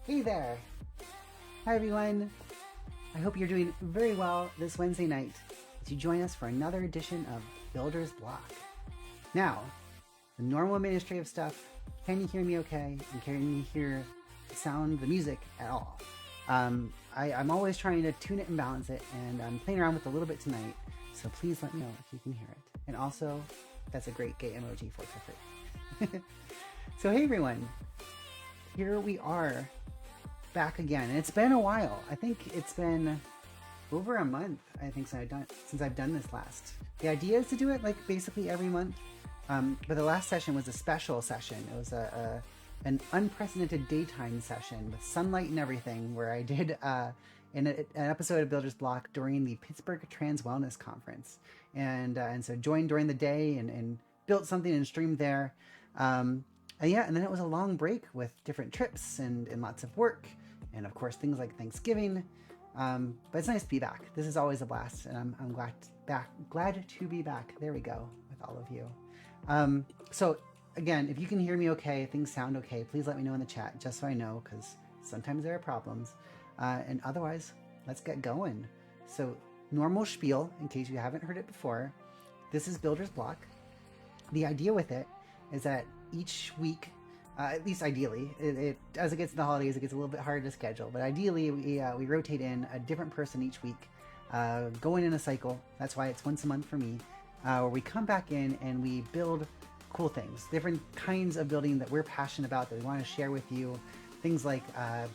Hey there! Hi everyone! I hope you're doing very well this Wednesday night as you join us for another edition of Builder's Block. Now, the normal administrative stuff, can you hear me okay? And can you hear the sound, the music at all? I'm always trying to tune it and balance it, and I'm playing around with it a little bit tonight, so please let me know if you can hear it. And also, that's a great gay emoji for free. So hey everyone, here we are back again, and it's been a while. I think it's been over a month, I think, since I've done this last. The idea is to do it like basically every month, but the last session was a special session. It was an unprecedented daytime session with sunlight and everything, where I did an episode of Builder's Block during the Pittsburgh Trans Wellness Conference, and so joined during the day and built something and streamed there. And then it was a long break with different trips and lots of work, and of course things like Thanksgiving. But it's nice to be back. This is always a blast, and I'm glad to be back. There we go, with all of you. So again, if you can hear me okay, things sound okay, please let me know in the chat, just so I know, because sometimes there are problems. And otherwise, let's get going. So normal spiel, in case you haven't heard it before. This is Builder's Block. The idea with it is that each week, at least ideally, as it gets to the holidays, it gets a little bit harder to schedule, but ideally we rotate in a different person each week, going in a cycle. That's why it's once a month for me, where we come back in and we build cool things, different kinds of building that we're passionate about, that we want to share with you. Things like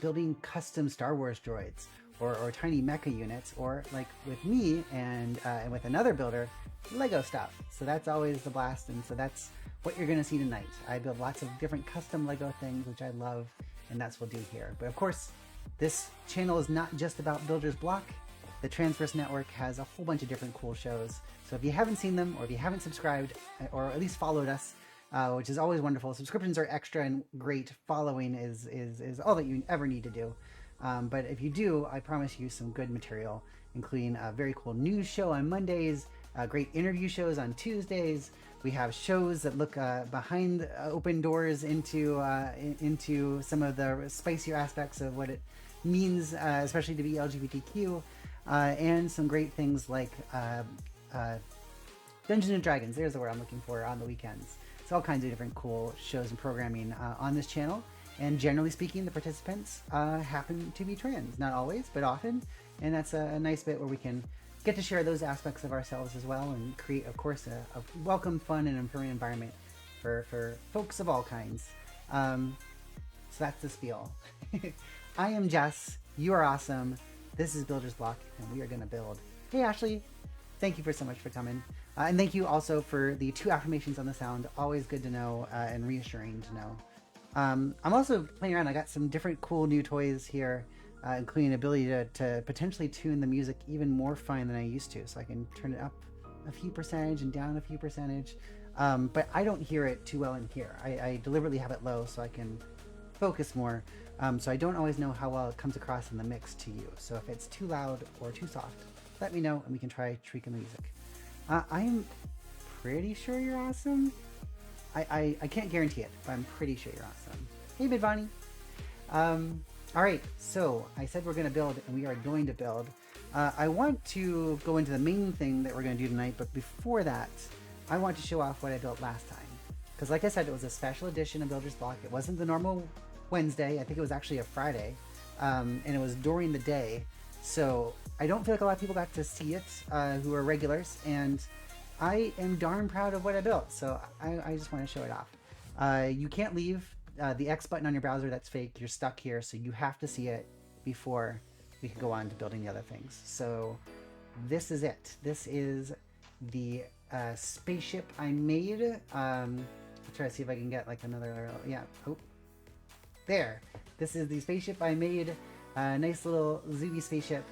building custom Star Wars droids, or tiny mecha units, or like with me and with another builder, Lego stuff. So that's always the blast, and so that's what you're going to see tonight. I build lots of different custom Lego things, which I love, and that's what we'll do here. But of course, this channel is not just about Builder's Block. The Transverse Network has a whole bunch of different cool shows. So if you haven't seen them, or if you haven't subscribed, or at least followed us, which is always wonderful. Subscriptions are extra and great. Following is all that you ever need to do. But if you do, I promise you some good material, including a very cool news show on Mondays, great interview shows on Tuesdays. We have shows that look behind open doors into some of the spicier aspects of what it means, especially to be LGBTQ, and some great things like Dungeons and Dragons. There's the word I'm looking for, on the weekends. So all kinds of different cool shows and programming on this channel. And generally speaking, the participants happen to be trans. Not always, but often. And that's a nice bit where we can get to share those aspects of ourselves as well, and create, of course, a welcome, fun, and empowering environment for folks of all kinds. So that's the spiel. I am Jess. You are awesome. This is Builder's Block, and we are going to build. Hey, Ashley. Thank you so much for coming. And thank you also for the 2 affirmations on the sound. Always good to know, and reassuring to know. I'm also playing around. I got some different cool new toys here, including the ability to potentially tune the music even more fine than I used to. So I can turn it up a few percentage and down a few percentage. But I don't hear it too well in here. I deliberately have it low so I can focus more. So I don't always know how well it comes across in the mix to you. So if it's too loud or too soft, let me know and we can try tweaking the music. I'm pretty sure you're awesome. I can't guarantee it, but I'm pretty sure you're awesome. Hey, Bidvani. All right, so I said we're going to build, and we are going to build. I want to go into the main thing that we're going to do tonight, but before that, I want to show off what I built last time. Because like I said, it was a special edition of Builder's Block. It wasn't the normal Wednesday. I think it was actually a Friday, and it was during the day. So I don't feel like a lot of people got to see it who are regulars, and I am darn proud of what I built. So I just want to show it off. You can't leave the X button on your browser. That's fake. You're stuck here, so you have to see it before we can go on to building the other things. So this is it. This is the spaceship I made. I'll try to see if I can get like another, yeah, oh, there. This is the spaceship I made. Nice little Zooby spaceship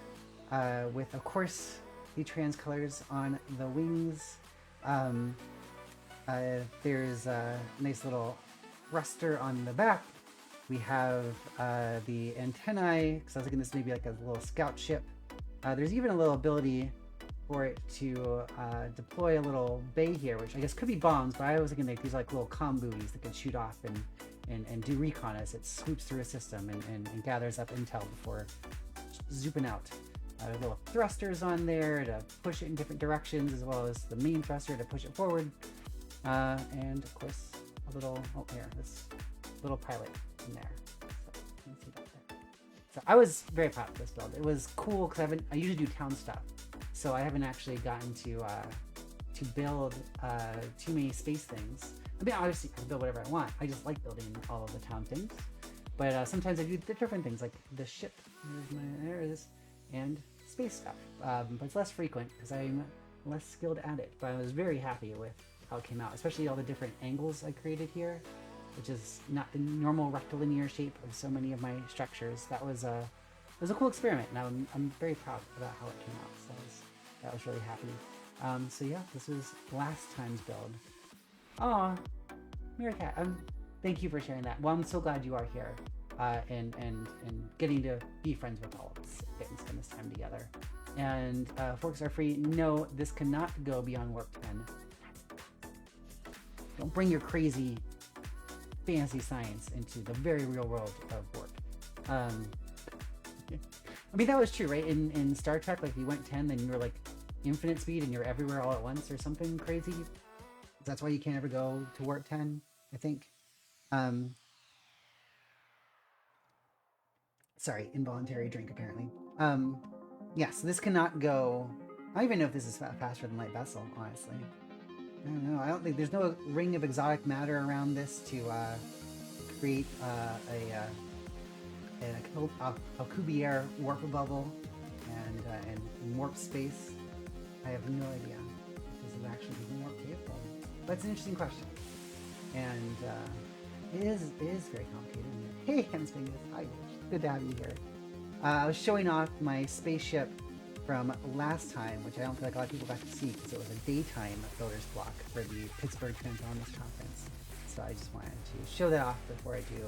with, of course, the trans colors on the wings. There's a nice little thruster on the back. We have the antennae, because I was thinking this may be like a little scout ship. There's even a little ability for it to deploy a little bay here, which I guess could be bombs, but I was thinking like these like little comm buoys that could shoot off and do recon as it swoops through a system and gathers up intel before zooping out. Little thrusters on there to push it in different directions, as well as the main thruster to push it forward. And of course, a little, oh here, this little pilot in there. So, you can see that there. So I was very proud of this build. It was cool because I usually do town stuff, so I haven't actually gotten to build too many space things. I mean, obviously I can build whatever I want. I just like building all of the town things. But sometimes I do different things, like the ship. There it is. And space stuff. But it's less frequent because I'm less skilled at it. But I was very happy with how it came out, especially all the different angles I created here, which is not the normal rectilinear shape of so many of my structures. That was it was a cool experiment, and I'm very proud about how it came out. So that was really happy. So yeah, this was last time's build. Aw, Meerkat, thank you for sharing that. Well, I'm so glad you are here. And getting to be friends with all of us, getting to spend this time together. And forks are free. No, this cannot go beyond warp 10. Don't bring your crazy fantasy science into the very real world of warp. I mean, that was true, right? In Star Trek, like you went 10, then you were like infinite speed and you're everywhere all at once or something crazy. That's why you can't ever go to warp 10, I think. Sorry, involuntary drink apparently. Yeah, so this cannot go. I don't even know if this is faster than light vessel, honestly. I don't know. I don't think there's no ring of exotic matter around this to create a Alcubierre warp bubble and warp space. I have no idea if this is actually even warp capable. But it's an interesting question, and it is very complicated. Hey, Hemsfingus, hi. Good to have you here. I was showing off my spaceship from last time, which I don't feel like a lot of people got to see because it was a daytime builder's block for the Pittsburgh Transformers Conference. So I just wanted to show that off before I do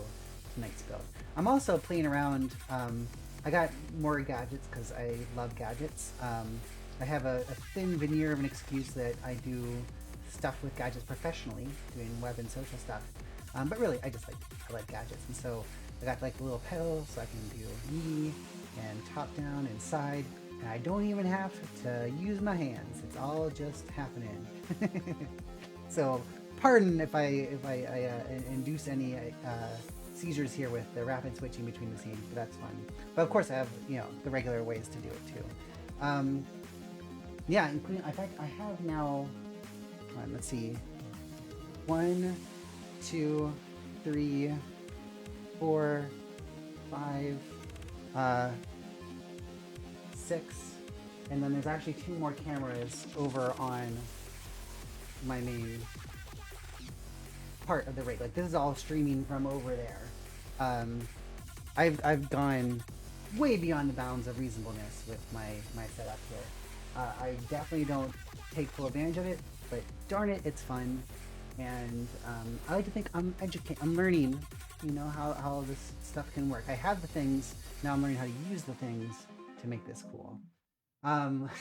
tonight's build. I'm also playing around. I got more gadgets because I love gadgets. I have a thin veneer of an excuse that I do stuff with gadgets professionally, doing web and social stuff. But really, I like gadgets, and so I got like the little pedal so I can do knee and top down and side, and I don't even have to use my hands. It's all just happening. So pardon if I induce any seizures here with the rapid switching between the scenes, but that's fun. But of course I have, the regular ways to do it too. Yeah, including, in fact, I have now, let's see, 1, 2, 3, 4, 5, 6, and then there's actually 2 more cameras over on my main part of the rig. Like this is all streaming from over there. I've gone way beyond the bounds of reasonableness with my setup here. I definitely don't take full advantage of it, but darn it, it's fun. And I like to think I'm learning, how this stuff can work. I have the things, now I'm learning how to use the things to make this cool.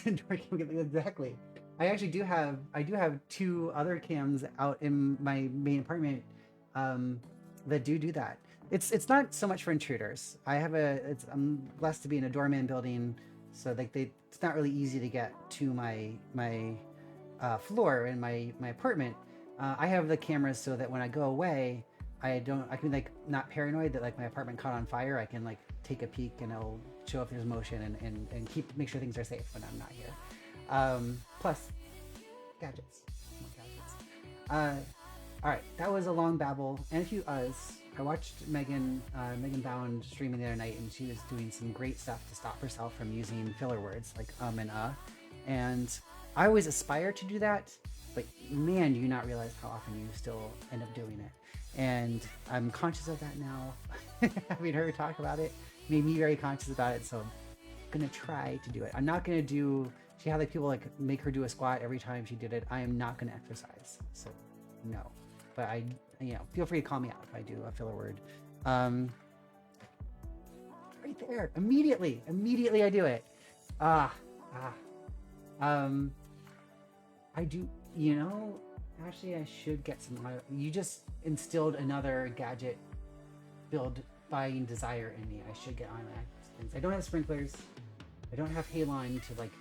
Exactly. I do have 2 other cams out in my main apartment that do that. It's not so much for intruders. I'm blessed to be in a doorman building, so it's not really easy to get to my floor in my apartment. I have the cameras so that when I go away, I can be not paranoid that my apartment caught on fire. I can take a peek and it'll show if there's motion and make sure things are safe when I'm not here. Plus gadgets. All right, that was a long babble and a few uhs. I watched Megan Bound streaming the other night, and she was doing some great stuff to stop herself from using filler words like and and I always aspire to do that, but man, do you not realize how often you still end up doing it. And I'm conscious of that now. Having her talk about it made me very conscious about it, so I'm gonna try to do it. I'm not gonna do, she had people make her do a squat every time she did it. I am not gonna exercise, so no. But feel free to call me out if I do a filler word. Right there, immediately I do it. Um, I do, you know, actually I should get some, you just instilled another gadget build buying desire in me. I should get automatic things. I don't have sprinklers. I don't have Halon to like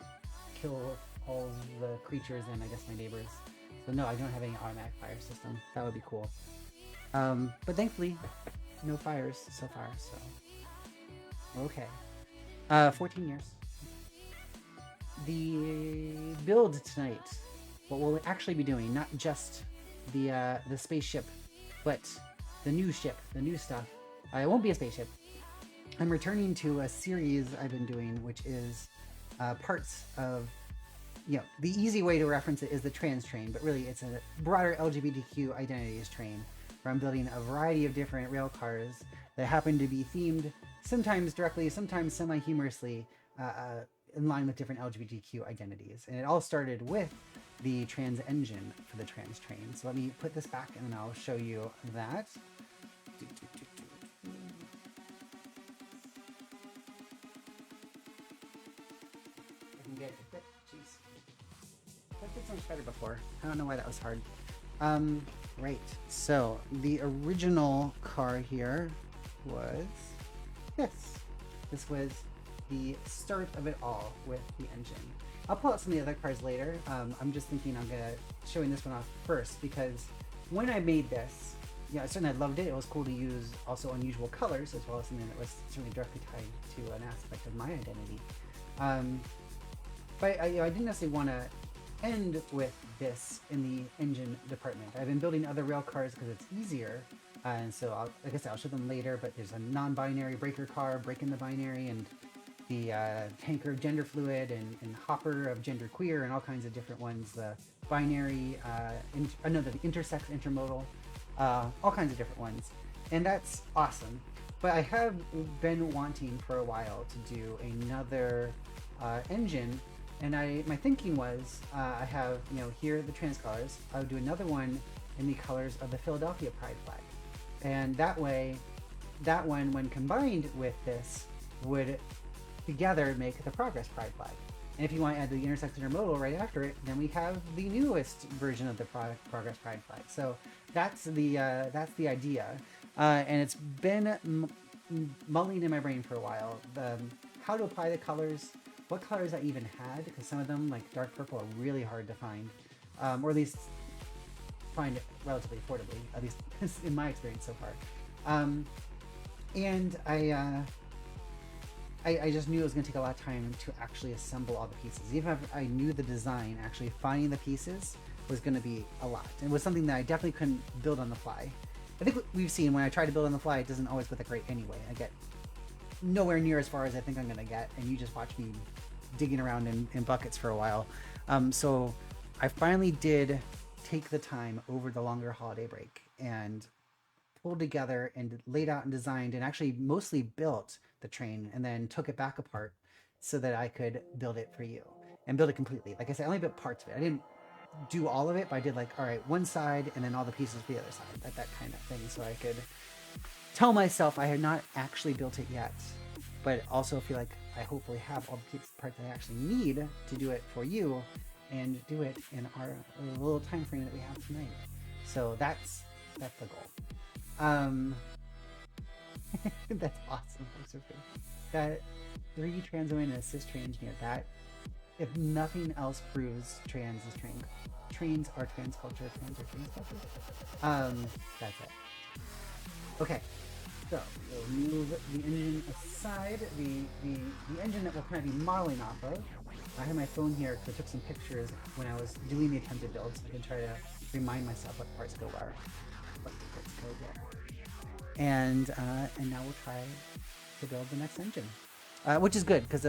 kill all the creatures and I guess my neighbors. So no, I don't have any automatic fire system. That would be cool. But thankfully, no fires so far, so okay. 14 years. The build tonight, what we'll actually be doing, not just the spaceship, but the new ship, the new stuff. It won't be a spaceship. I'm returning to a series I've been doing, which is parts of, you know, the easy way to reference it is the trans train, but really it's a broader LGBTQ identities train, where I'm building a variety of different rail cars that happen to be themed, sometimes directly, sometimes semi-humorously, in line with different LGBTQ identities. And it all started with the trans engine for the trans train. So let me put this back and then I'll show you that. I can get it. Jeez. That did so much better before. I don't know why that was hard. Right. So the original car here was this. This was the start of it all with the engine. I'll pull out some of the other cars later. I'm just thinking I'm gonna showing this one off first because when I made this, yeah, certainly I loved it. It was cool to use also unusual colors as well as something that was certainly directly tied to an aspect of my identity. But I didn't necessarily want to end with this in the engine department. I've been building other rail cars because it's easier, and so like I said, I'll show them later. But there's a non-binary breaker car, breaking the binary, and the tanker of gender fluid, and hopper of gender queer, and all kinds of different ones. The binary, the intersex intermodal, all kinds of different ones, and that's awesome. But I have been wanting for a while to do another engine. And my thinking was, I have, here the trans colors. I would do another one in the colors of the Philadelphia Pride flag. And that way, that one, when combined with this, would together make the Progress Pride flag. And if you want to add the intersex intermodal right after it, then we have the newest version of the Progress Pride flag. So that's the idea. And it's been mulling in my brain for a while. How to apply the colors, what colors I even had, because some of them, like dark purple, are really hard to find, or at least find it relatively affordably, at least in my experience so far. And I just knew it was going to take a lot of time to actually assemble all the pieces. Even if I knew the design, actually finding the pieces was going to be a lot. It was something that I definitely couldn't build on the fly. I think we've seen when I try to build on the fly, it doesn't always go that great anyway. I get nowhere near as far as I think I'm going to get, and you just watch me digging around in buckets for a while. So I finally did take the time over the longer holiday break and pulled together and laid out and designed and actually mostly built the train and then took it back apart so that I could build it for you and build it completely. Like I said, I only built parts of it. I didn't do all of it, but I did like, all right, one side and then all the pieces for the other side, that kind of thing. So I could tell myself I had not actually built it yet, but also feel like I hopefully have all the parts I actually need to do it for you and do it in our little time frame that we have tonight. So that's the goal. That's awesome. That's so good. Got 3 trans women and a cis trans engineer. That, if nothing else, proves trans is trans. Trains are trans culture. Trans are trans culture. That's it. Okay. So we'll move the engine aside. The engine that we'll kind of be modeling off of. I have my phone here because I took some pictures when I was doing the attempted build, so I can try to remind myself what parts go where. What parts go where. And now we'll try to build the next engine, which is good because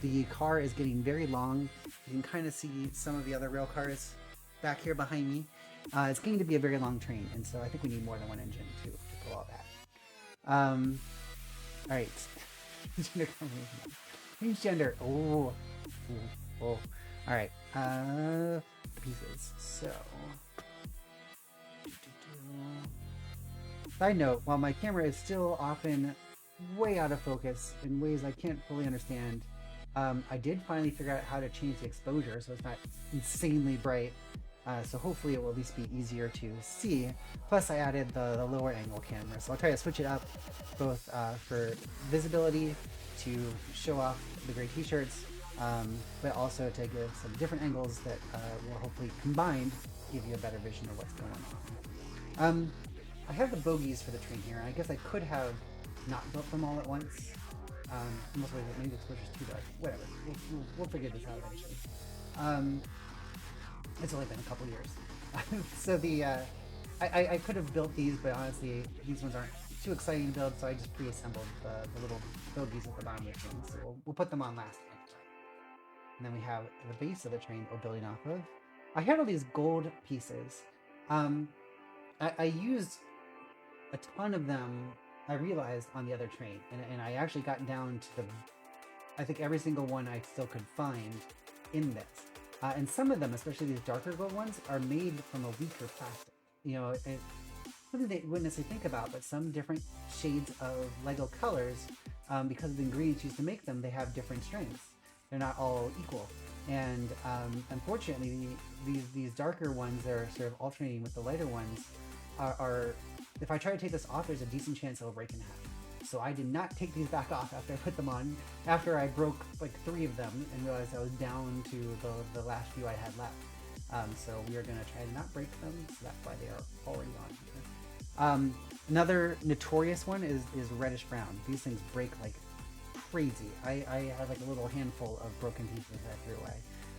the car is getting very long. You can kind of see some of the other rail cars back here behind me. It's going to be a very long train, and so I think we need more than one engine to pull all that. All right. Change gender. Oh. All right. The pieces. So. Side note: while my camera is still often way out of focus in ways I can't fully understand, I did finally figure out how to change the exposure so it's not insanely bright. So hopefully it will at least be easier to see. Plus I added the lower angle camera, so I'll try to switch it up both for visibility to show off the gray t-shirts, but also to give some different angles that will hopefully combined give you a better vision of what's going on. I have the bogies for the train here, and I guess I could have not built them all at once. Maybe the exposure's too dark. Whatever. We'll figure this out eventually. It's only been a couple years. So I could have built these, but honestly, these ones aren't too exciting to build, so I just pre-assembled the little bogies at the bottom of the train. So we'll put them on last. And then we have the base of the train we're building off of. I had all these gold pieces. I used a ton of them, I realized, on the other train. And I actually got down to I think every single one I still could find in this. And some of them, especially these darker gold ones, are made from a weaker plastic. You know, something they wouldn't necessarily think about, but some different shades of Lego colors, because of the ingredients used to make them, they have different strengths. They're not all equal. And unfortunately, these darker ones that are sort of alternating with the lighter ones are if I try to take this off, there's a decent chance it'll break in half. So I did not take these back off after I put them on, after I broke like 3 of them and realized I was down to the last few I had left. So we are going to try to not break them, so that's why they are already on here. Another notorious one is reddish brown. These things break like crazy. I have like a little handful of broken pieces that I threw away.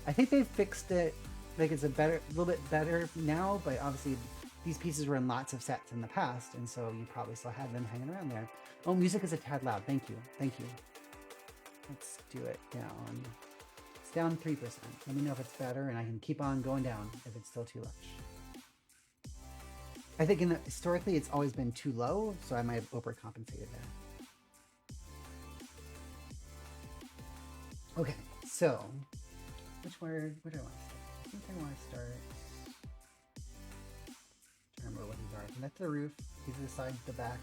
I think they've fixed it, like it's a little bit better now, but obviously these pieces were in lots of sets in the past, and so you probably still had them hanging around there. Oh, music is a tad loud. Thank you. Let's do it down. It's down 3%. Let me know if it's better, and I can keep on going down if it's still too much. I think historically it's always been too low, so I might have overcompensated there. Okay, so where do I want to start? I think I want to start. I remember what these are. And that's the roof. These are the sides, the back.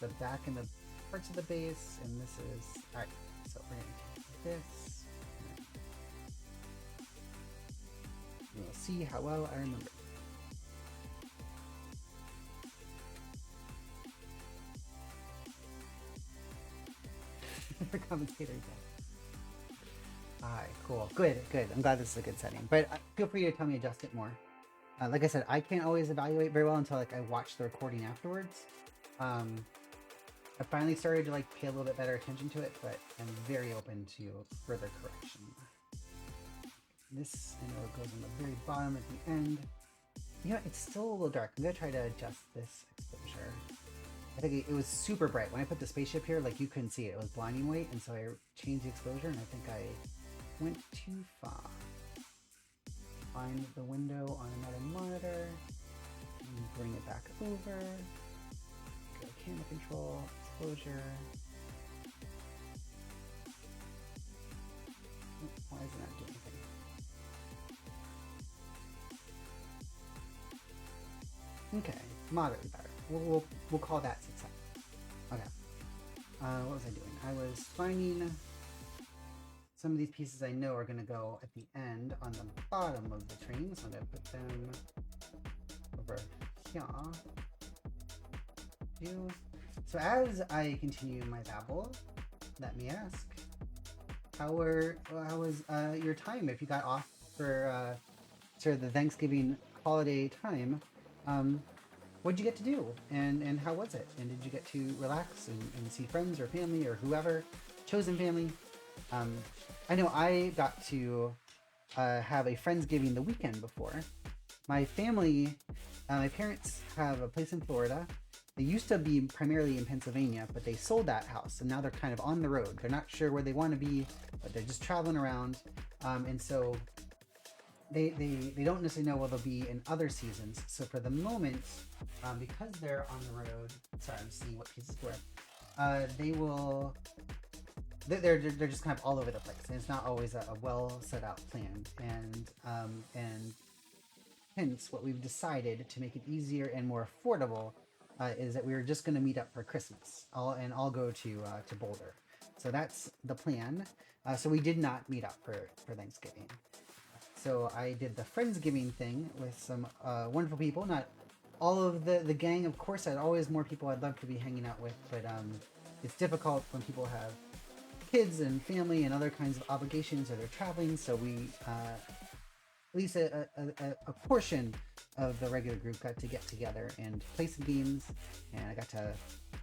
The back and the parts of the base, and this is alright. So we're gonna take this. And we'll see how well I remember. For commentator again. Alright, cool. Good. I'm glad this is a good setting. But feel free to tell me to adjust it more. Like I said, I can't always evaluate very well until like I watch the recording afterwards. I finally started to like pay a little bit better attention to it, but I'm very open to further correction. This, I know it goes on the very bottom at the end. You know, it's still a little dark. I'm gonna try to adjust this exposure. I think it was super bright. When I put the spaceship here, like you couldn't see it. It was blinding white, and so I changed the exposure, and I think I went too far. Find the window on another monitor, and bring it back over. Go camera control, exposure. Why is it not doing anything? Okay, moderately better. We'll call that success. Okay. What was I doing? I was finding some of these pieces I know are going to go at the end on the bottom of the train, so I'm going to put them over here. So as I continue my babble, let me ask, how was your time? If you got off for sort of the Thanksgiving holiday time, what'd you get to do, and how was it? And did you get to relax and see friends or family or whoever, chosen family? I know I got to have a Friendsgiving the weekend before. My family, my parents have a place in Florida. They used to be primarily in Pennsylvania, but they sold that house, and now they're kind of on the road. They're not sure where they want to be, but they're just traveling around, and so they don't necessarily know where they'll be in other seasons. So for the moment, because they're on the road, sorry, I'm seeing what pieces were. They're just kind of all over the place, and it's not always a well set out plan. And hence, what we've decided to make it easier and more affordable is that we were just going to meet up for Christmas. I'll go to Boulder. So that's the plan. So we did not meet up for Thanksgiving. So I did the Friendsgiving thing with some wonderful people. Not all of the gang, of course. I'd always more people I'd love to be hanging out with, but it's difficult when people have kids and family and other kinds of obligations, or they're traveling. So we, at least a portion of the regular group, got to get together and play some games, and I got to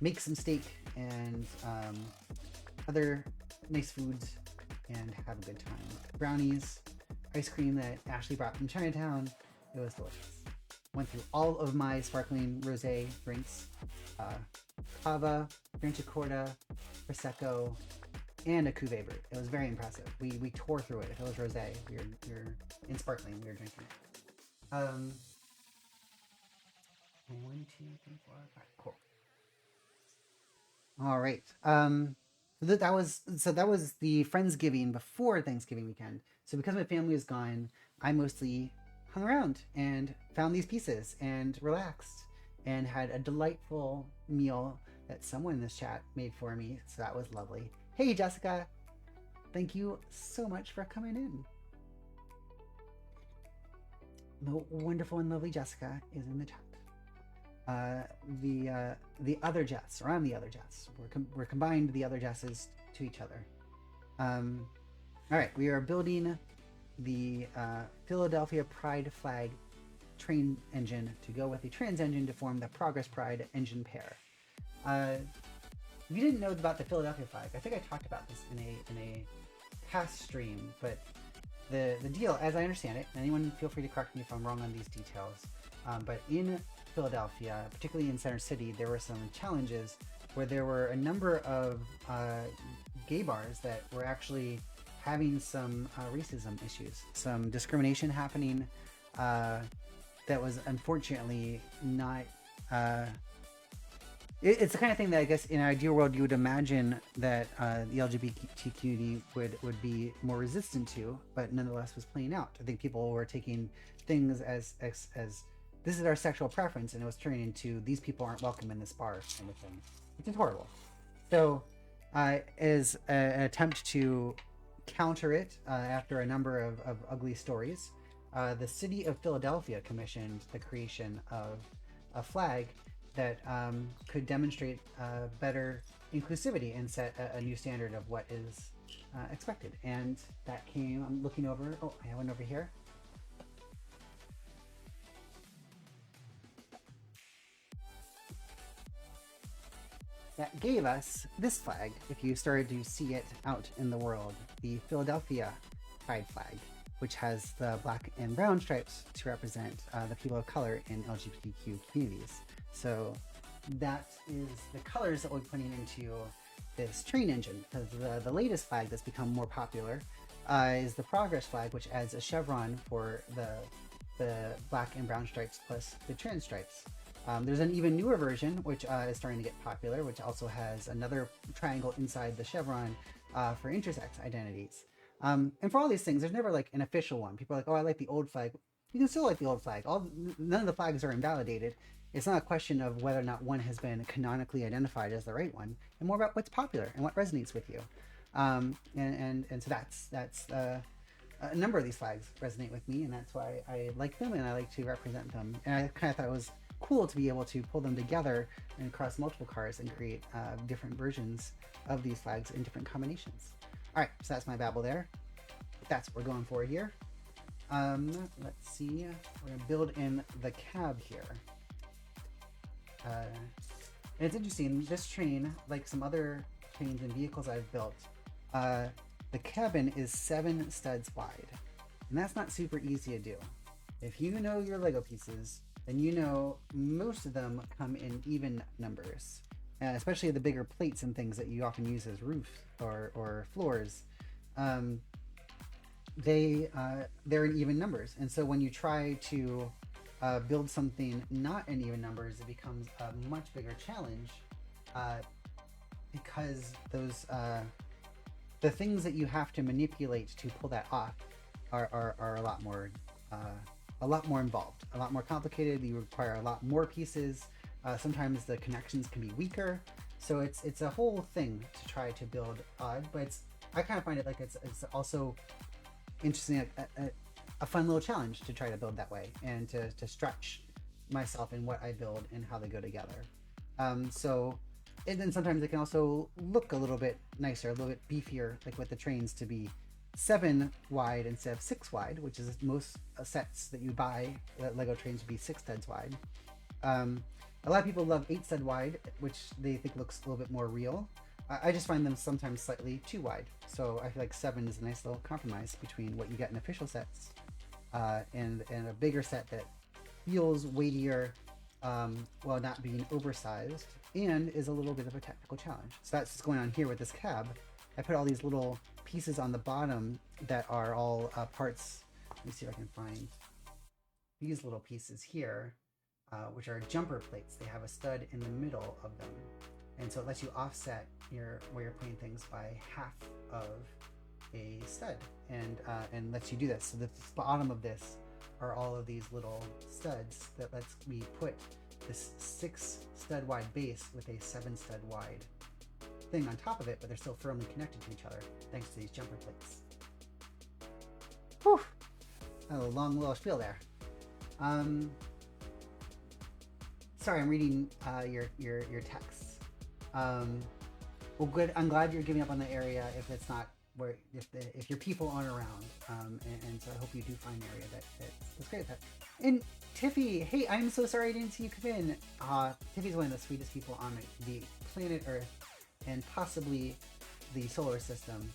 make some steak and other nice foods and have a good time. Brownies, ice cream that Ashley brought from Chinatown. It was delicious. Went through all of my sparkling rosé drinks, cava, Franciacorta, prosecco, and a cuvee brut. It was very impressive. We tore through it. If it was rosé, we were in sparkling. We were drinking it. 1, 2, 3, 4, 5. Cool. All right. That was the Friendsgiving before Thanksgiving weekend. So because my family was gone, I mostly hung around and found these pieces and relaxed and had a delightful meal that someone in this chat made for me. So that was lovely. Hey, Jessica. Thank you so much for coming in. The wonderful and lovely Jessica is in the chat. The other Jess, or I'm the other Jess. We're combined the other Jesses to each other. All right, we are building the Philadelphia Pride flag train engine to go with the trans engine to form the Progress Pride engine pair. If you didn't know about the Philadelphia flag, I think I talked about this in a past stream, but the deal, as I understand it, anyone feel free to correct me if I'm wrong on these details, but in Philadelphia, particularly in Center City, there were some challenges where there were a number of gay bars that were actually having some racism issues, some discrimination happening that was unfortunately not... It's the kind of thing that I guess in an ideal world you would imagine that the LGBTQ community would be more resistant to, but nonetheless was playing out. I think people were taking things as this is our sexual preference, and it was turning into these people aren't welcome in this bar kind of thing, which is horrible. So as an attempt to counter it, after a number of ugly stories, the city of Philadelphia commissioned the creation of a flag that could demonstrate better inclusivity and set a new standard of what is expected. And that came, I'm looking over, oh, I have one over here. That gave us this flag, if you started to see it out in the world, the Philadelphia Pride flag, which has the black and brown stripes to represent the people of color in LGBTQ communities. So that is the colors that we're putting into this train engine, because the latest flag that's become more popular is the Progress flag, which adds a chevron for the black and brown stripes plus the trans stripes. There's an even newer version, which is starting to get popular, which also has another triangle inside the chevron for intersex identities. And for all these things, there's never like an official one. People are like, oh, I like the old flag. You can still like the old flag. None of the flags are invalidated. It's not a question of whether or not one has been canonically identified as the right one, and more about what's popular and what resonates with you. And so that's a number of these flags resonate with me, and that's why I like them and I like to represent them. And I kind of thought it was cool to be able to pull them together and across multiple cars and create different versions of these flags in different combinations. All right, so that's my babble there. That's what we're going for here. Let's see, we're gonna build in the cab here. And it's interesting, this train, like some other trains and vehicles I've built, the cabin is 7 studs wide, and that's not super easy to do. If you know your Lego pieces, then you know most of them come in even numbers, especially the bigger plates and things that you often use as roofs or floors. They're in even numbers, and so when you try to build something not in even numbers, it becomes a much bigger challenge because those the things that you have to manipulate to pull that off are a lot more involved, a lot more complicated. You require a lot more pieces. Sometimes the connections can be weaker. So it's a whole thing to try to build odd, but I kind of find it like it's also interesting, a fun little challenge to try to build that way and to stretch myself in what I build and how they go together. So, and then sometimes it can also look a little bit nicer, a little bit beefier, like with the trains to be 7 wide instead of 6 wide, which is most sets that you buy, Lego trains would be 6 studs wide. A lot of people love 8 stud wide, which they think looks a little bit more real. I just find them sometimes slightly too wide. So I feel like 7 is a nice little compromise between what you get in official sets and a bigger set that feels weightier while not being oversized and is a little bit of a technical challenge. So that's what's going on here with this cab. I put all these little pieces on the bottom that are all parts. Let me see if I can find these little pieces here, which are jumper plates. They have a stud in the middle of them. And so it lets you offset where you're putting things by half of a stud and lets you do this. So the bottom of this are all of these little studs that lets me put this 6 stud wide base with a 7 stud wide thing on top of it, but they're still firmly connected to each other thanks to these jumper plates. Whew! A long little spiel there. Sorry, I'm reading your texts. Well, good. I'm glad you're giving up on the area if it's not where if your people aren't around. And so I hope you do find an area that's great at that. And Tiffy, hey, I'm so sorry I didn't see you come in. Tiffy's one of the sweetest people on the planet Earth and possibly the solar system.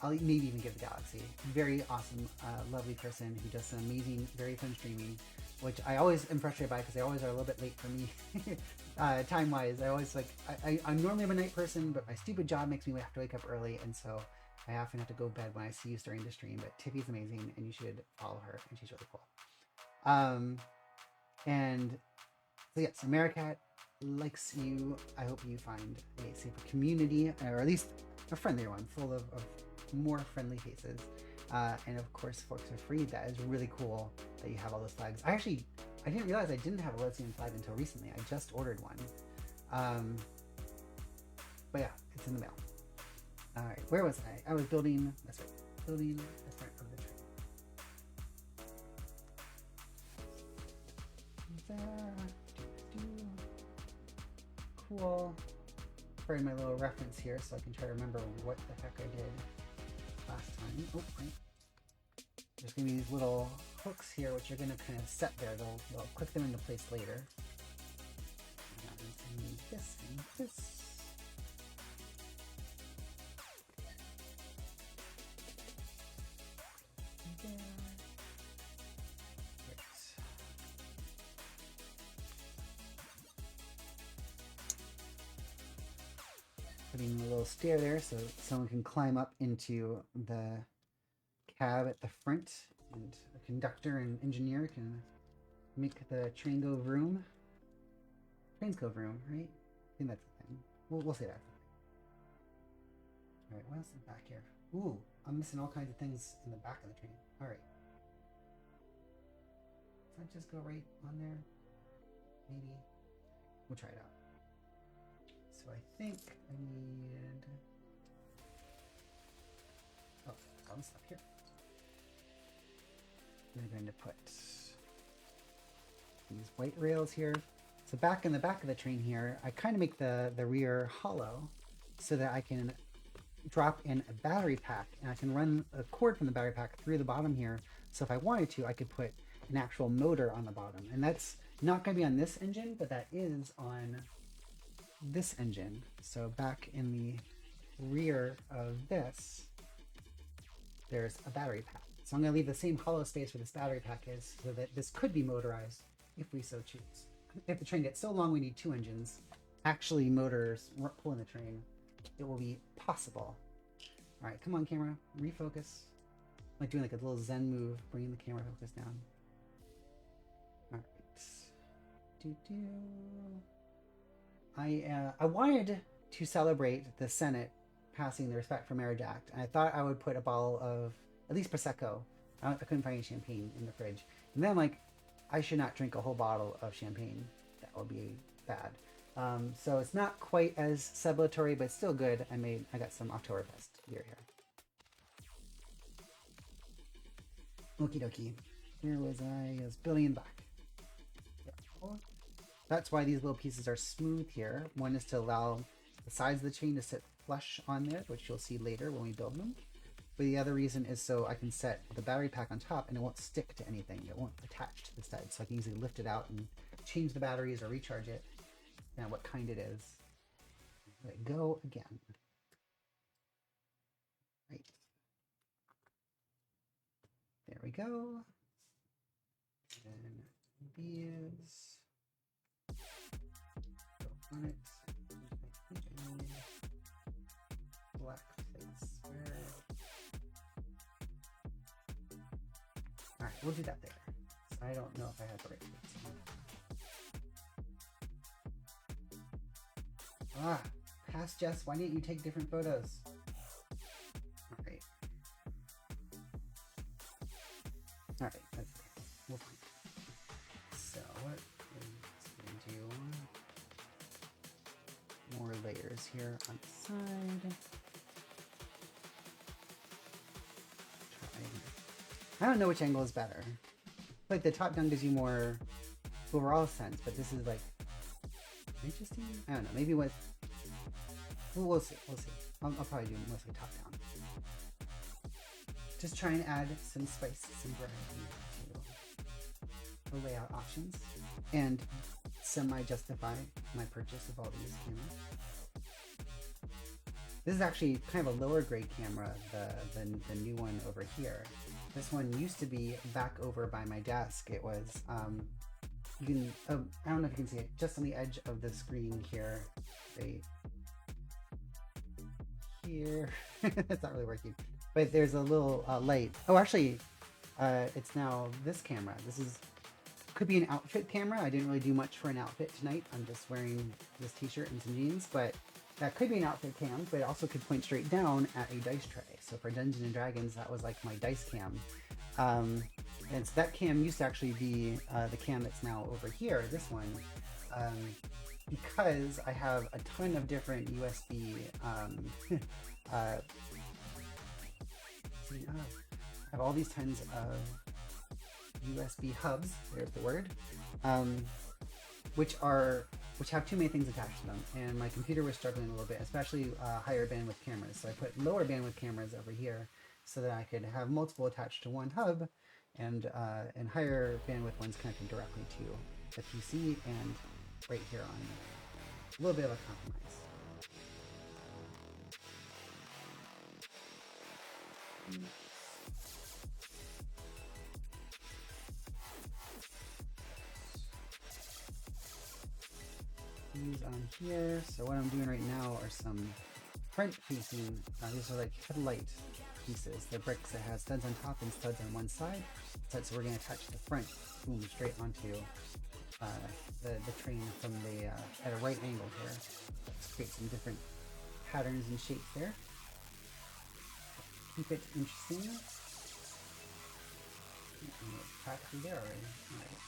I'll maybe even give the galaxy. Very awesome, lovely person who does some amazing, very fun streaming, which I always am frustrated by because they always are a little bit late for me, time-wise. I always I'm normally a night person, but my stupid job makes me have to wake up early, and so I often have to go to bed when I see you starting to stream. But Tiffy's amazing, and you should follow her, and she's really cool. And so yes, Americat likes you. I hope you find a safer community, or at least a friendlier one, full of more friendly faces. And of course, Forks Are Free. That is really cool that you have all those flags. I didn't realize I didn't have a lesbian flag until recently. I just ordered one. But yeah, it's in the mail. All right, where was I? I was building, that's right, building the front of the train. Cool. Writing my little reference here so I can try to remember what the heck I did last time. Oh, right. There's going to be these little hooks here, which are going to kind of set there. They'll click them into place later. And I need this and this. There. Right. Putting a little stair there so someone can climb up into the cab at the front, and a conductor and engineer can make the train go vroom. Trains go vroom, right? I think that's the thing. We'll say that. All right, what else is back here? Ooh, I'm missing all kinds of things in the back of the train. All right. Does that just go right on there? Maybe. We'll try it out. So I think I need... Oh, all this stuff here. I'm going to put these white rails here. So back in the back of the train here, I kind of make the rear hollow so that I can drop in a battery pack, and I can run a cord from the battery pack through the bottom here. So if I wanted to, I could put an actual motor on the bottom. And that's not going to be on this engine, but that is on this engine. So back in the rear of this, there's a battery pack. So I'm going to leave the same hollow space where this battery pack is so that this could be motorized if we so choose. If the train gets so long we need 2 engines, actually motors pulling the train, it will be possible. All right, come on camera, refocus. I'm like doing like a little Zen move, bringing the camera focus down. All right. I wanted to celebrate the Senate passing the Respect for Marriage Act, and I thought I would put a bottle of at least Prosecco. I couldn't find any champagne in the fridge. And then I'm like, I should not drink a whole bottle of champagne. That would be bad. So it's not quite as celebratory, but still good. I got some Oktoberfest beer here. Okie dokie. Where was I? I was building back. That's why these little pieces are smooth here. One is to allow the sides of the chain to sit flush on there, which you'll see later when we build them. But the other reason is so I can set the battery pack on top and it won't stick to anything. It won't attach to the side. So I can easily lift it out and change the batteries or recharge it. And what kind it is. Let it go again. Right. There we go. And these go on it. Black plates. Alright, we'll do that there. So I don't know if I have the right plates. Ah, past Jess, why didn't you take different photos? Alright. Alright, that's okay. We'll find it. So what is going to do more layers here on the side. I don't know which angle is better. Like the top down gives you more overall sense, but this is like interesting. I don't know. Maybe with we'll see. We'll see. I'll probably do mostly top down. Just try and add some spice, some variety to the layout options, and semi-justify my purchase of all these cameras. This is actually kind of a lower grade camera, the new one over here. This one used to be back over by my desk. It was, you can, I don't know if you can see it, just on the edge of the screen here, right here. It's not really working, but there's a little light. Oh, actually, it's now this camera. This could be an outfit camera. I didn't really do much for an outfit tonight. I'm just wearing this t-shirt and some jeans, but that could be an outfit cam, but it also could point straight down at a dice tray. So for Dungeons and Dragons, that was like my dice cam. And so that cam used to actually be the cam that's now over here, this one, because I have a ton of different USB, I have all these tons of USB hubs, there's the word, which have too many things attached to them, and my computer was struggling a little bit, especially higher bandwidth cameras. So I put lower bandwidth cameras over here so that I could have multiple attached to one hub, and higher bandwidth ones connected directly to the PC and right here on a little bit of a compromise. These on here. So what I'm doing right now are some front facing. These are like headlight pieces. They're bricks that have studs on top and studs on one side. So we're going to attach the front boom straight onto the train from the at a right angle here. Let's create some different patterns and shapes there. Keep it interesting. Practically there already. All right.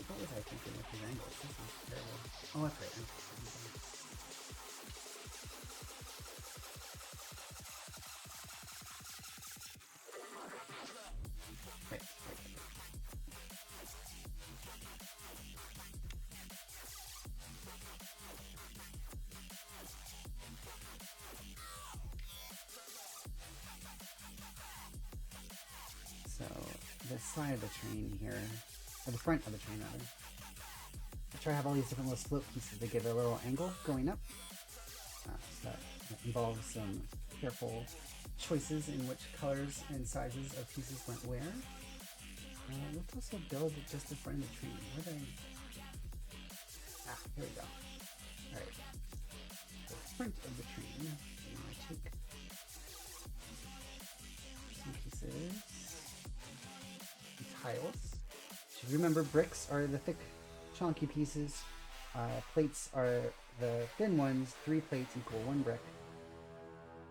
What was I thinking with these angles? This is terrible. Oh, that's right. Right. So, the side of the train here, or the front of the train rather. I try to have all these different little slope pieces that give it a little angle going up. So that involves some careful choices in which colors and sizes of pieces went where. Let's also build just the front of the train. Where did here we go. Alright. The front of the train. I'm going to take some pieces. Tiles. Should remember bricks are the thick, chunky pieces. Plates are the thin ones. 3 plates equal 1 brick.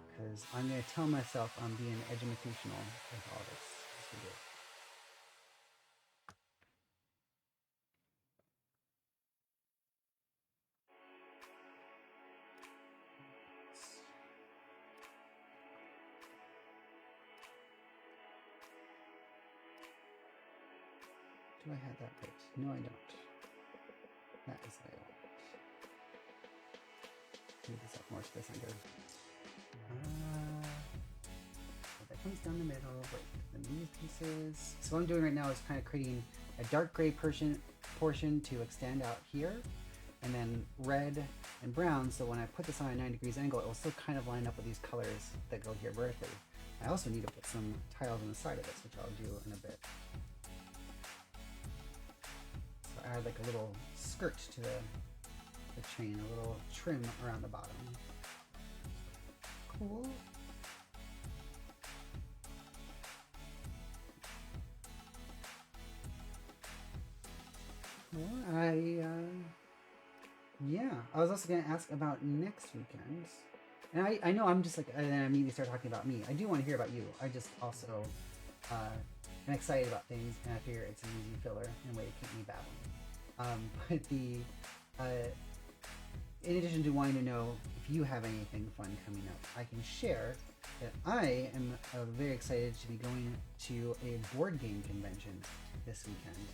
Because I'm going to tell myself I'm being educational with all this. Do I have that right? No, I don't. That is what I want. Move this up more to the center. That comes down the middle, right? And these pieces. So what I'm doing right now is kind of creating a dark gray portion to extend out here, and then red and brown, so when I put this on a 9 degrees angle, it will still kind of line up with these colors that go here vertically. I also need to put some tiles on the side of this, which I'll do in a bit. So add like a little skirt to the chain, a little trim around the bottom. Cool. Yeah, I was also going to ask about next weekend. And I know I'm just like, and then I immediately start talking about me. I do want to hear about you. I just also am excited about things, and I figure it's an easy filler and a way to keep me babbling. But in addition to wanting to know if you have anything fun coming up, I can share that I am very excited to be going to a board game convention this weekend.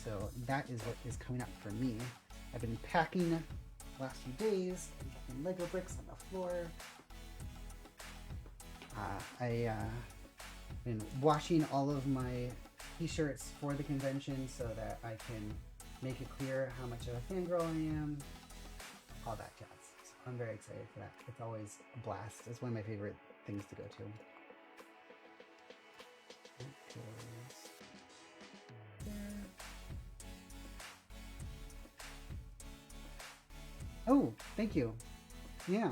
So that is what is coming up for me. I've been packing the last few days, and Lego bricks on the floor. I've been washing all of my t-shirts for the convention so that I can make it clear how much of a fangirl I am. All that jazz. So I'm very excited for that. It's always a blast. It's one of my favorite things to go to. Oh, thank you. Yeah.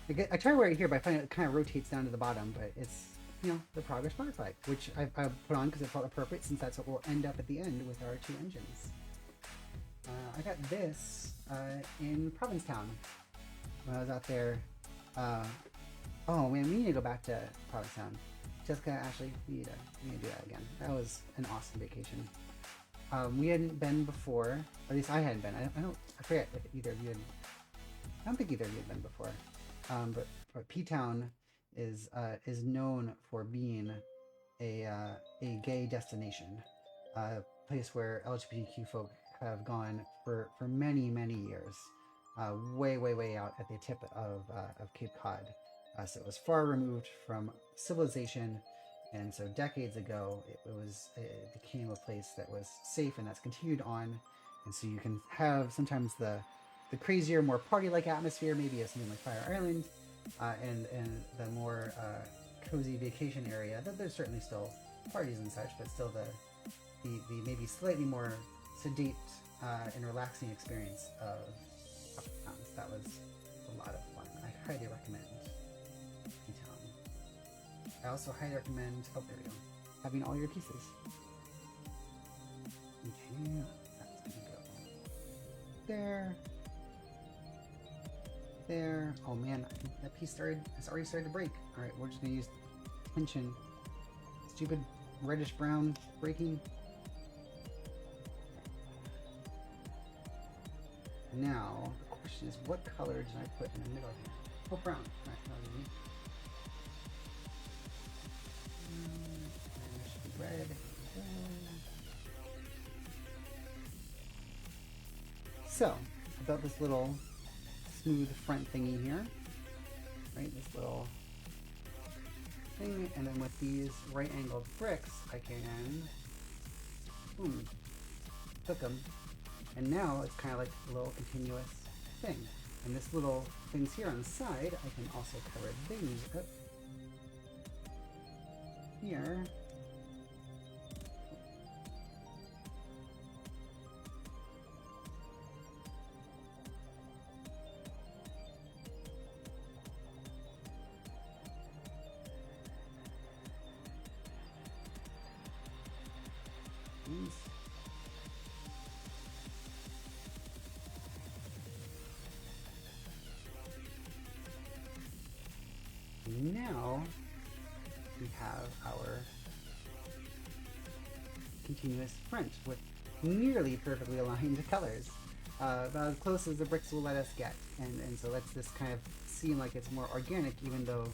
I try to wear it here, but I find it kind of rotates down to the bottom, but it's, you know, the Progress Butterfly, which I put on because it felt appropriate since that's what will end up at the end with our 2 engines. I got this in Provincetown when I was out there. Oh man, we need to go back to Provincetown. Jessica, Ashley, we need to do that again. That was an awesome vacation. We hadn't been before, at least I hadn't been. I forget if either of you had. I don't think either of you had been before. But P-Town is known for being a gay destination, a place where LGBTQ folk have gone for many years, way out at the tip of Cape Cod. So it was far removed from civilization, and so decades ago it became a place that was safe, and that's continued on. And so you can have sometimes the crazier, more party-like atmosphere, maybe of something like Fire Island, and the more cozy vacation area. There's certainly still parties and such, but still the maybe slightly more sedate and relaxing experience of towns. That was a lot of fun. I highly recommend P-Town. I also highly recommend, oh there we go, having all your pieces. Okay, that's gonna go there. There. Oh man, I think that piece has already started to break. Alright, we're just gonna use tension. Stupid reddish brown breaking. Now, the question is, what color did I put in the middle here? Oh, brown. Alright, that was easy. There should be red. So, I built this little smooth front thingy here, right? This little thing, and then with these right-angled bricks, I can hook them, and now it's kind of like a little continuous thing. And this little things here on the side, I can also cover these up here. Now we have our continuous front with nearly perfectly aligned colors, about as close as the bricks will let us get, and so lets this kind of seem like it's more organic, even though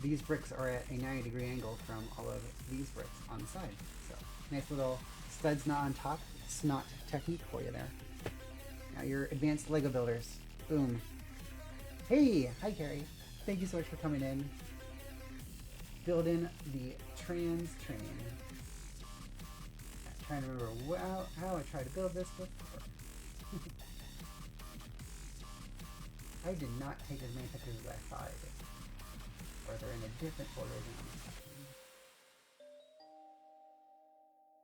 these bricks are at a 90-degree angle from all of these bricks on the side. So nice little studs not on top. Snot technique for you there. Now your advanced Lego builders. Boom. Hey, hi Carrie. Thank you so much for coming in. Building the trans train. I'm trying to remember how I tried to build this before. I did not take as many pictures as I thought I did. Or they're in a different folder than I'm expecting.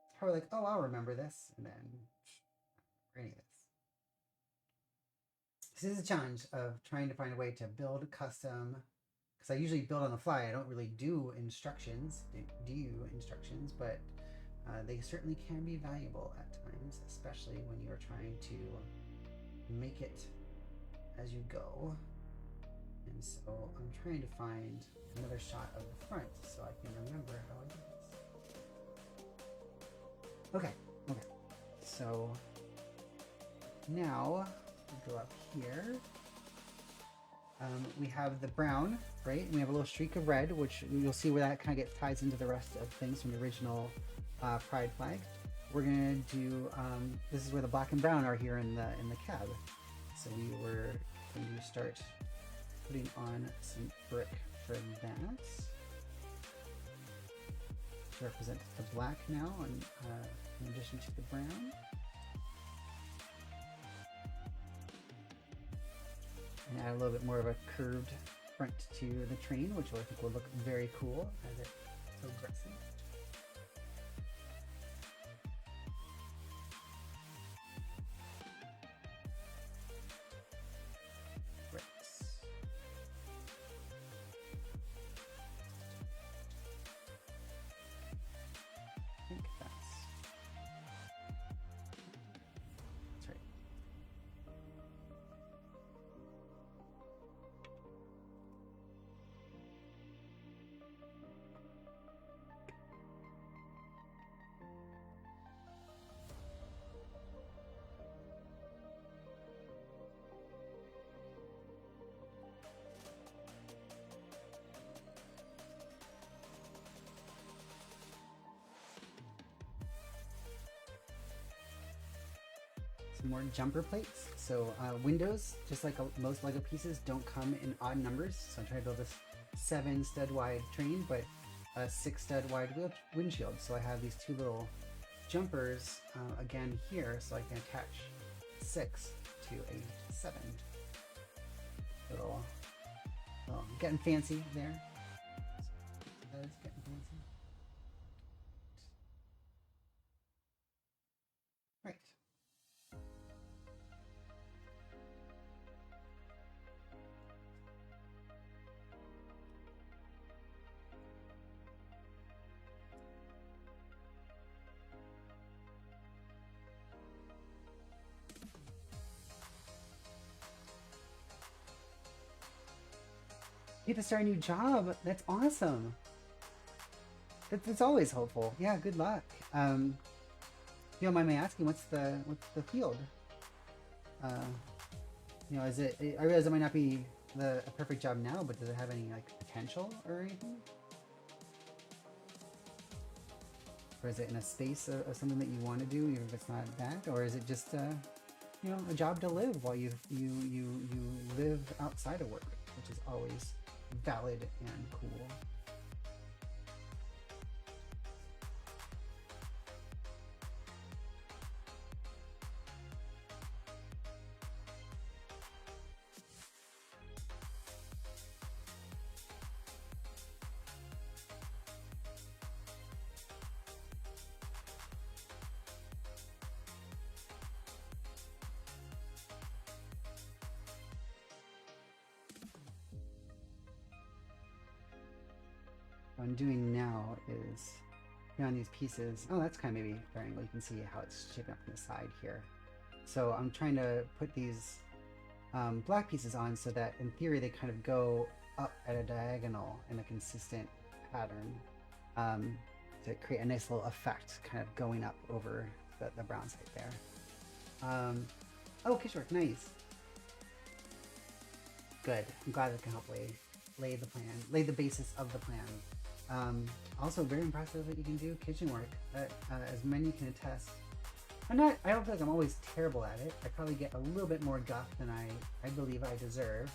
It's probably like, oh, I'll remember this, and then any of this. This is a challenge of trying to find a way to build custom, because I usually build on the fly. I don't really do instructions, but they certainly can be valuable at times, especially when you're trying to make it as you go. And so I'm trying to find another shot of the front so I can remember how I do this. Okay. So now we go up here. We have the brown, right? And we have a little streak of red, which you'll see where that kind of gets ties into the rest of things from the original pride flag. We're gonna do this is where the black and brown are here in the cab. So we were going to start putting on some brick for that to represent the black now, and in addition to the brown. And add a little bit more of a curved front to the train, which I think will look very cool as it progresses. More jumper plates. So windows, just like most Lego pieces, don't come in odd numbers. So I'm trying to build this 7 stud wide train, but a 6 stud wide windshield. So I have these 2 little jumpers again here, so I can attach 6 to a 7. Little getting fancy there. That is getting fancy. Right. You get to start a new job. That's awesome. That's always hopeful. Yeah, good luck. If you don't mind me asking, what's the field? You know, is it? I realize it might not be a perfect job now, but does it have any like potential or anything? Or is it in a space of something that you want to do, even if it's not that? Or is it just you know, a job to live while you live outside of work, which is always valid and cool. What I'm doing now is on these pieces. Oh, that's kind of maybe variable. You can see how it's shaping up from the side here. So I'm trying to put these black pieces on so that in theory they kind of go up at a diagonal in a consistent pattern to create a nice little effect kind of going up over the brown side there. Oh, Kishore, nice. Good. I'm glad it can help lay the plan, lay the basis of the plan Also very impressive that you can do kitchen work, as many can attest. I don't feel like I'm always terrible at it. I probably get a little bit more guff than I believe I deserve.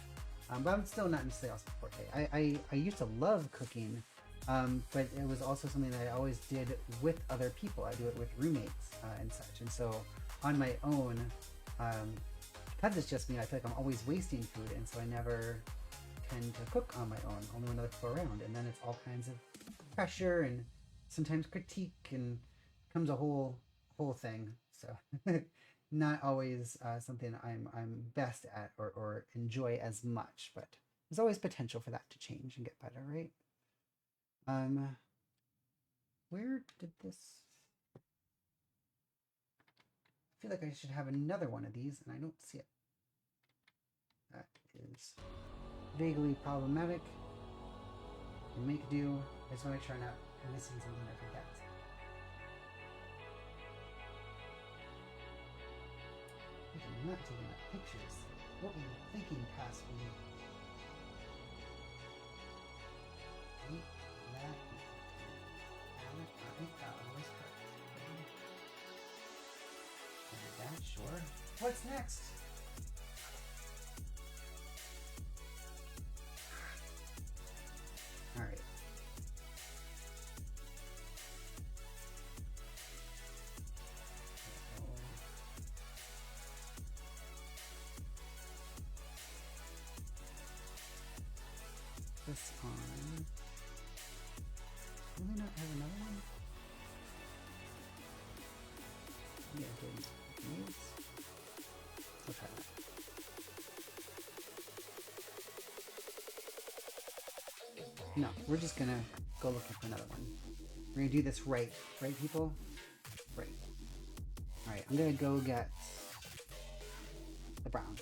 But I'm still not necessarily also forte. I used to love cooking, but it was also something that I always did with other people. I do it with roommates and such. And so on my own, because it's just me, I feel like I'm always wasting food. And so I never tend to cook on my own, only when other people are around. And then it's all kinds of pressure and sometimes critique, and becomes a whole thing. So not always something I'm best at or enjoy as much, but there's always potential for that to change and get better, right? Where did this? I feel like I should have another one of these, and I don't see it. That is vaguely problematic. And make do. I just want to make sure I'm not missing something I forget. I'm not taking enough pictures. What were you thinking, past me? Ain't that always correct? And that, sure. What's next? All right. This on. Do they not have another one? Yeah, good. We'll try that. No, we're just gonna go looking for another one. We're gonna do this right, people? Right. Alright, I'm gonna go get the brown.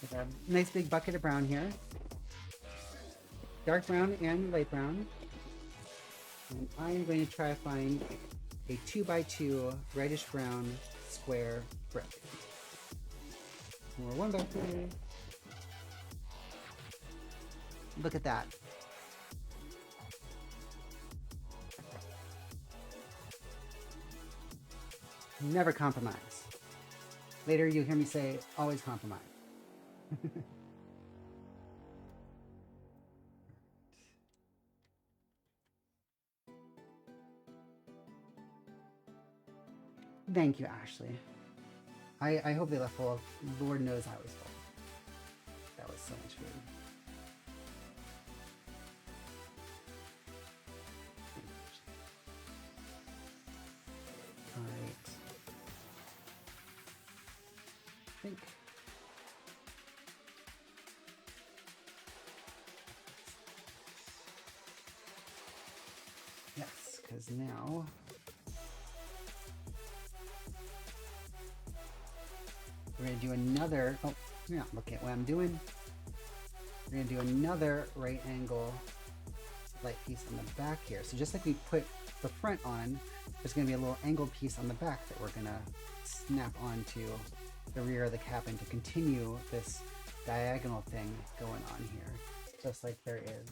With a nice big bucket of brown here. Dark brown and light brown. And I am going to try to find a 2x2 reddish brown square brick. More 1x3. Look at that. Never compromise. Later you'll hear me say, always compromise. Thank you, Ashley. I hope they left full. Lord knows I was full. That was so much food. All right. I think. Yes, because now. We're going to do another, oh, you're not looking at what I'm doing. We're going to do another right angle light piece on the back here. So just like we put the front on, there's going to be a little angled piece on the back that we're going to snap onto the rear of the cabin to continue this diagonal thing going on here, just like there is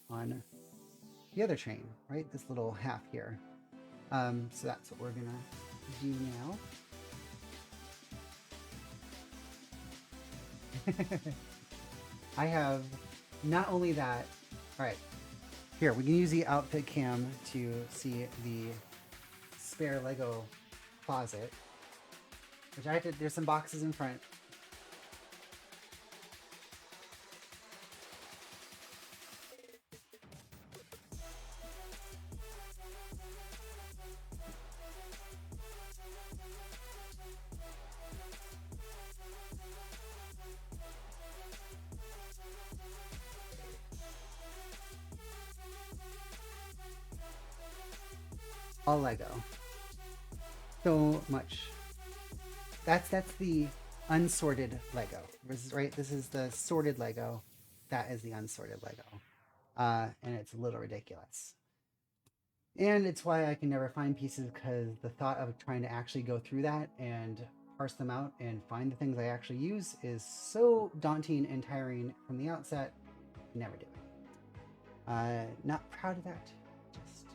on the other train, right? This little half here. So that's what we're going to do now. I have not only that, all right, here we can use the outfit cam to see the spare Lego closet, which I have to, there's some boxes in front. All Lego. So much. That's the unsorted Lego, right? This is the sorted Lego. That is the unsorted Lego. And it's a little ridiculous. And it's why I can never find pieces, because the thought of trying to actually go through that and parse them out and find the things I actually use is so daunting and tiring from the outset. Never do it. Not proud of that. Just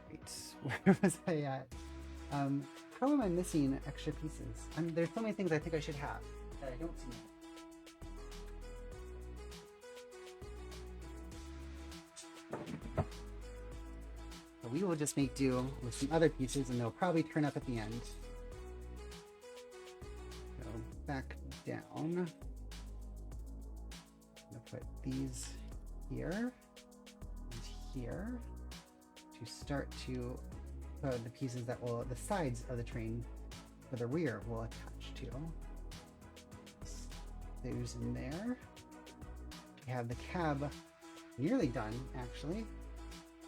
right. Where was I at? How am I missing extra pieces? There's so many things I think I should have that I don't see. So we will just make do with some other pieces, and they'll probably turn up at the end. Go back down. I'm gonna put these here and here to start to put the pieces that will, the sides of the train for the rear will attach to. Those in there. We have the cab nearly done, actually.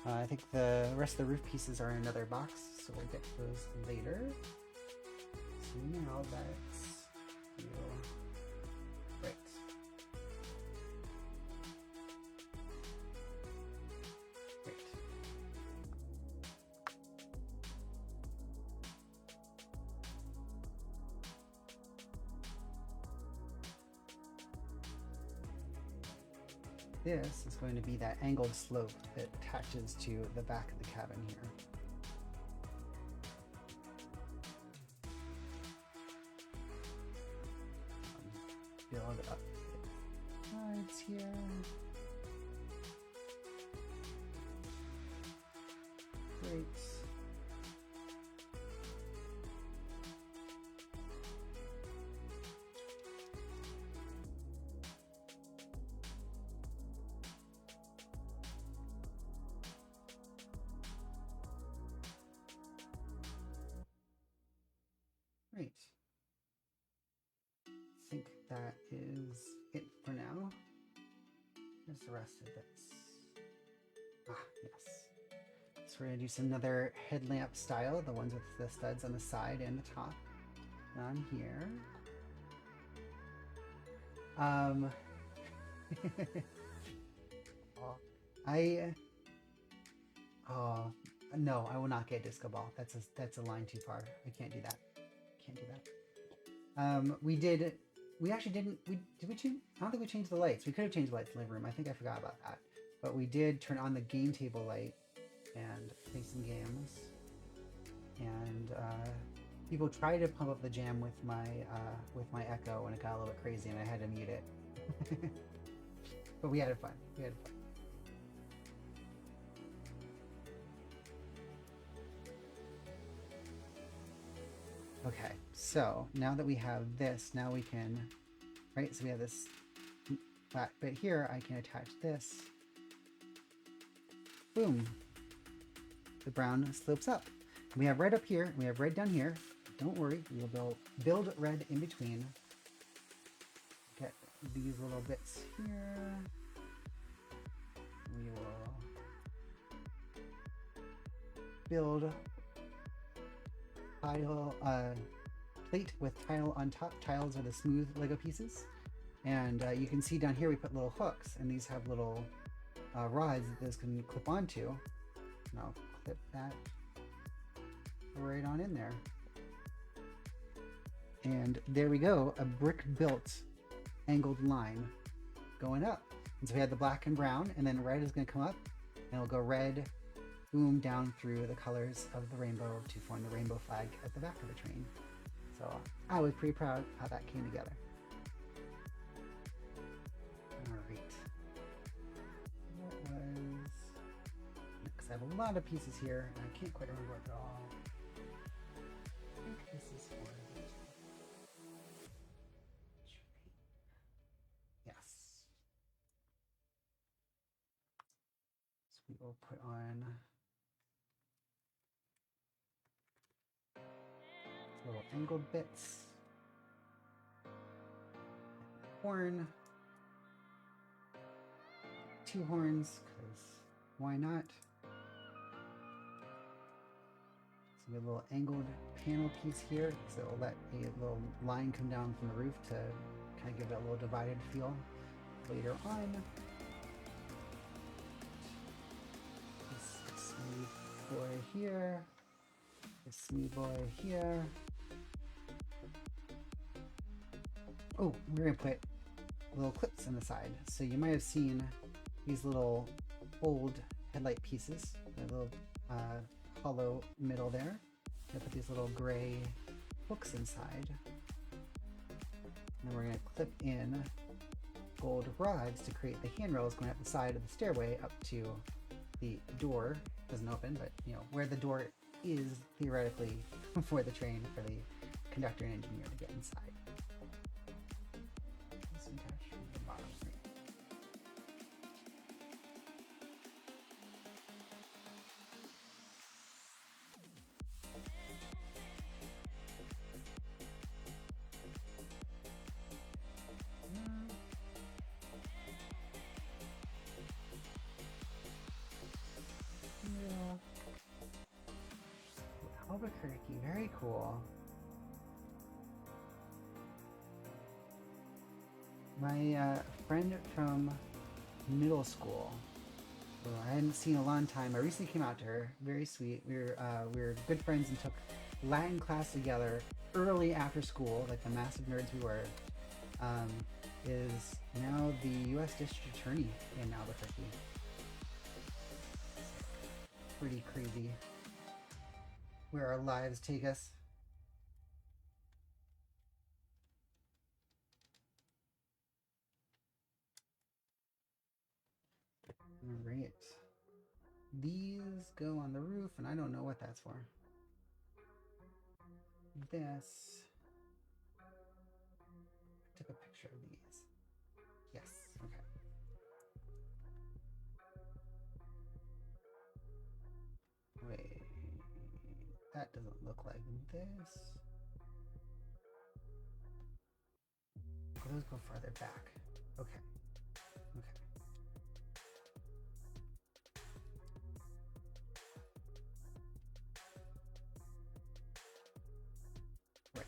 I think the rest of the roof pieces are in another box, so we'll get those later. So now let's do right. Great. This is going to be that angled slope that attaches to the back of the cabin here. Build up the sides here. Great. Great. I think that is it for now. Here's the rest of this. Ah, yes. So we're going to do some other headlamp style, the ones with the studs on the side and the top on here. No, I will not get disco ball. That's a line too far. I can't do that. Can't do that. We actually didn't. Did we change? I don't think we changed the lights. We could have changed the lights in the living room. I think I forgot about that. But we did turn on the game table light and play some games. And people tried to pump up the jam with my Echo, and it got a little bit crazy, and I had to mute it. But we had fun. We had fun. Okay, so now that we have this, now we can, right? So we have this flat bit here. I can attach this. Boom. The brown slopes up. We have red up here. We have red down here. Don't worry. We will build red in between. Get these little bits here. We will build tile, plate with tile on top. Tiles are the smooth Lego pieces. And you can see down here we put little hooks, and these have little rods that this can clip onto. And I'll clip that right on in there. And there we go, a brick built angled line going up. And so we had the black and brown, and then red is going to come up, and it'll go red, boom, down through the colors of the rainbow to form the rainbow flag at the back of the train. So I was pretty proud how that came together. All right. What was... Because I have a lot of pieces here, and I can't quite remember what they're all. I think this is for the train. Yes. So we will put on little angled bits. Horn. 2 horns, because why not? So we have a little angled panel piece here, so it'll let a little line come down from the roof to kind of give it a little divided feel later on. boy here, this new boy here. Oh, we're gonna put little clips on the side. So you might have seen these little old headlight pieces, a little hollow middle there. I put these little gray hooks inside. And we're gonna clip in gold rods to create the handrails going up the side of the stairway up to the door. Doesn't open, but you know where the door is theoretically for the train for the conductor and engineer to get inside. Albuquerque, very cool. My friend from middle school, who I hadn't seen in a long time, I recently came out to her. Very sweet. We were good friends and took Latin class together early after school, like the massive nerds we were. Is now the U.S. District Attorney in Albuquerque. Pretty crazy where our lives take us. All right. These go on the roof, and I don't know what that's for. This. I took a picture of these. Yes. Okay. Wait. That doesn't look like this. Oh, those go farther back. Okay. Okay. Right.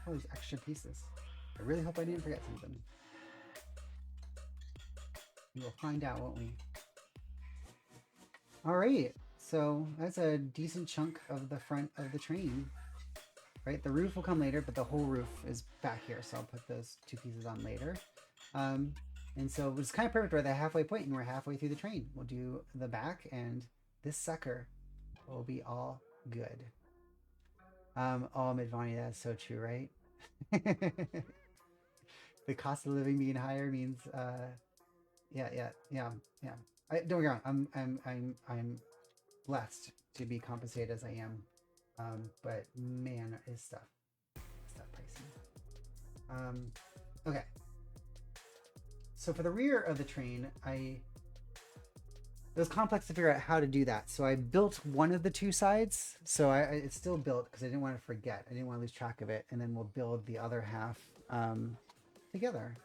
All these extra pieces. I really hope I didn't forget something. We will find out, won't we? All right, so that's a decent chunk of the front of the train, right? The roof will come later, but the whole roof is back here, so I'll put those two pieces on later. And so it's kind of perfect. We're at the halfway point, and we're halfway through the train. We'll do the back, and this sucker will be all good. Oh, Midvani, that's so true, right? The cost of living being higher means, yeah. Don't get me wrong. I'm blessed to be compensated as I am. But man, is stuff pricey. Okay. So for the rear of the train, it was complex to figure out how to do that. So I built one of the two sides. So it's still built because I didn't want to forget. I didn't want to lose track of it. And then we'll build the other half together.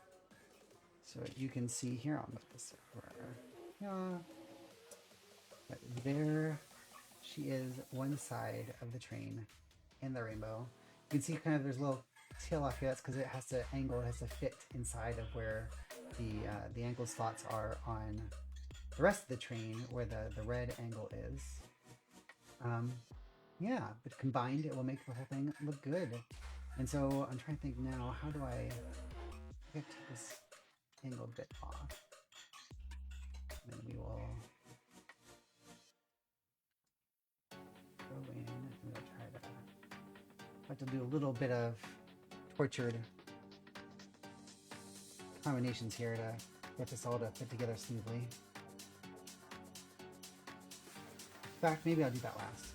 So you can see here, I'll move this over. But there she is, one side of the train in the rainbow. You can see kind of there's a little tail off here. That's because it has to fit inside of where the angle slots are on the rest of the train, where the red angle is. Yeah, but combined it will make the whole thing look good. And so I'm trying to think now, how do I get this angled bit off? And then we will go in and we'll try to have to do a little bit of tortured combinations here to get this all to fit together smoothly. In fact, maybe I'll do that last.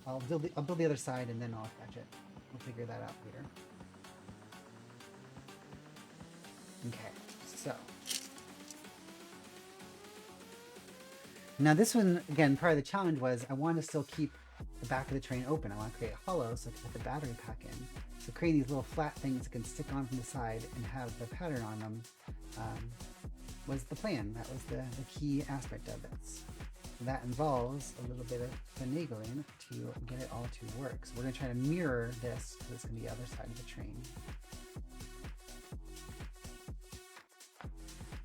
I'll build the other side and then I'll attach it. We'll figure that out later. Okay, so now this one, again, part of the challenge was I want to still keep the back of the train open. I want to create a hollow so I can put the battery pack in. So creating these little flat things that can stick on from the side and have the pattern on them was the plan. That was the key aspect of it. That involves a little bit of finagling to get it all to work. So we're going to try to mirror this because it's going to be the other side of the train.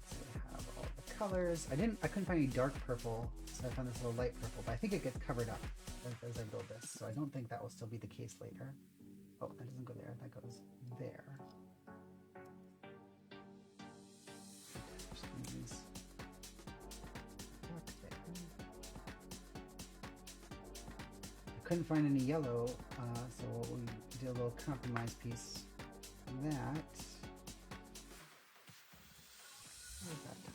So we have all the colors. I couldn't find any dark purple, so I found this little light purple, but I think it gets covered up as I build this. So I don't think that will still be the case later. Oh, that doesn't go there. That goes there. Couldn't find any yellow, so we did a little compromise piece. That. Where's that time?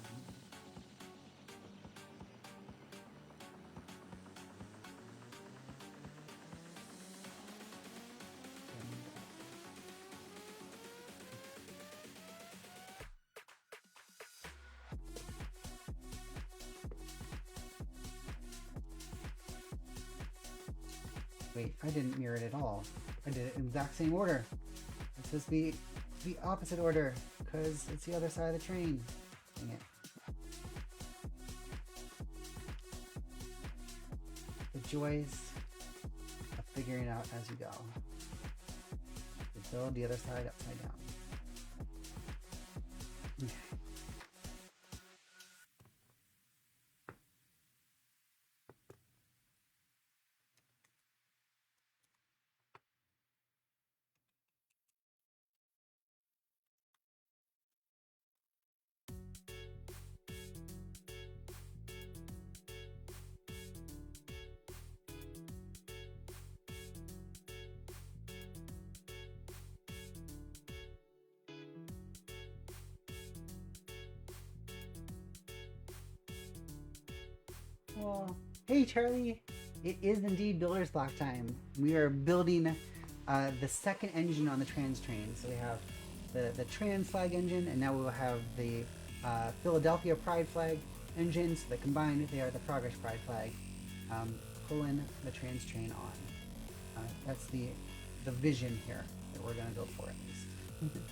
Wait, I didn't mirror it at all. I did it in the exact same order. It's supposed to be the opposite order, because it's the other side of the train. Dang it. The joys of figuring out as you go. You build the other side upside down. Okay. Well, hey Charlie! It is indeed builder's block time. We are building the second engine on the trans train. So we have the trans flag engine, and now we will have the Philadelphia Pride flag engine. So that combined, they are the Progress Pride flag, pulling the trans train on. That's the vision here that we're gonna go for at least.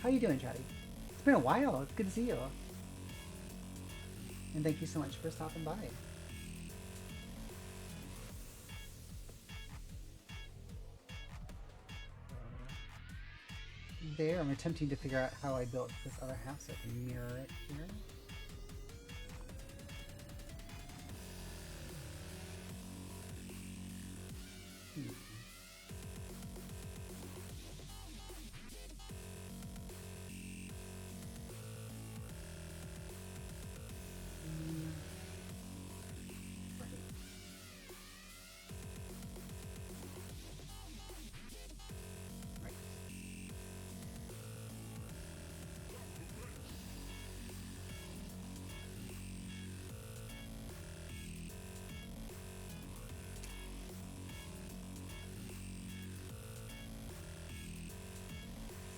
How you doing, Charlie? It's been a while. It's good to see you. And thank you so much for stopping by. There, I'm attempting to figure out how I built this other half so I can mirror it here.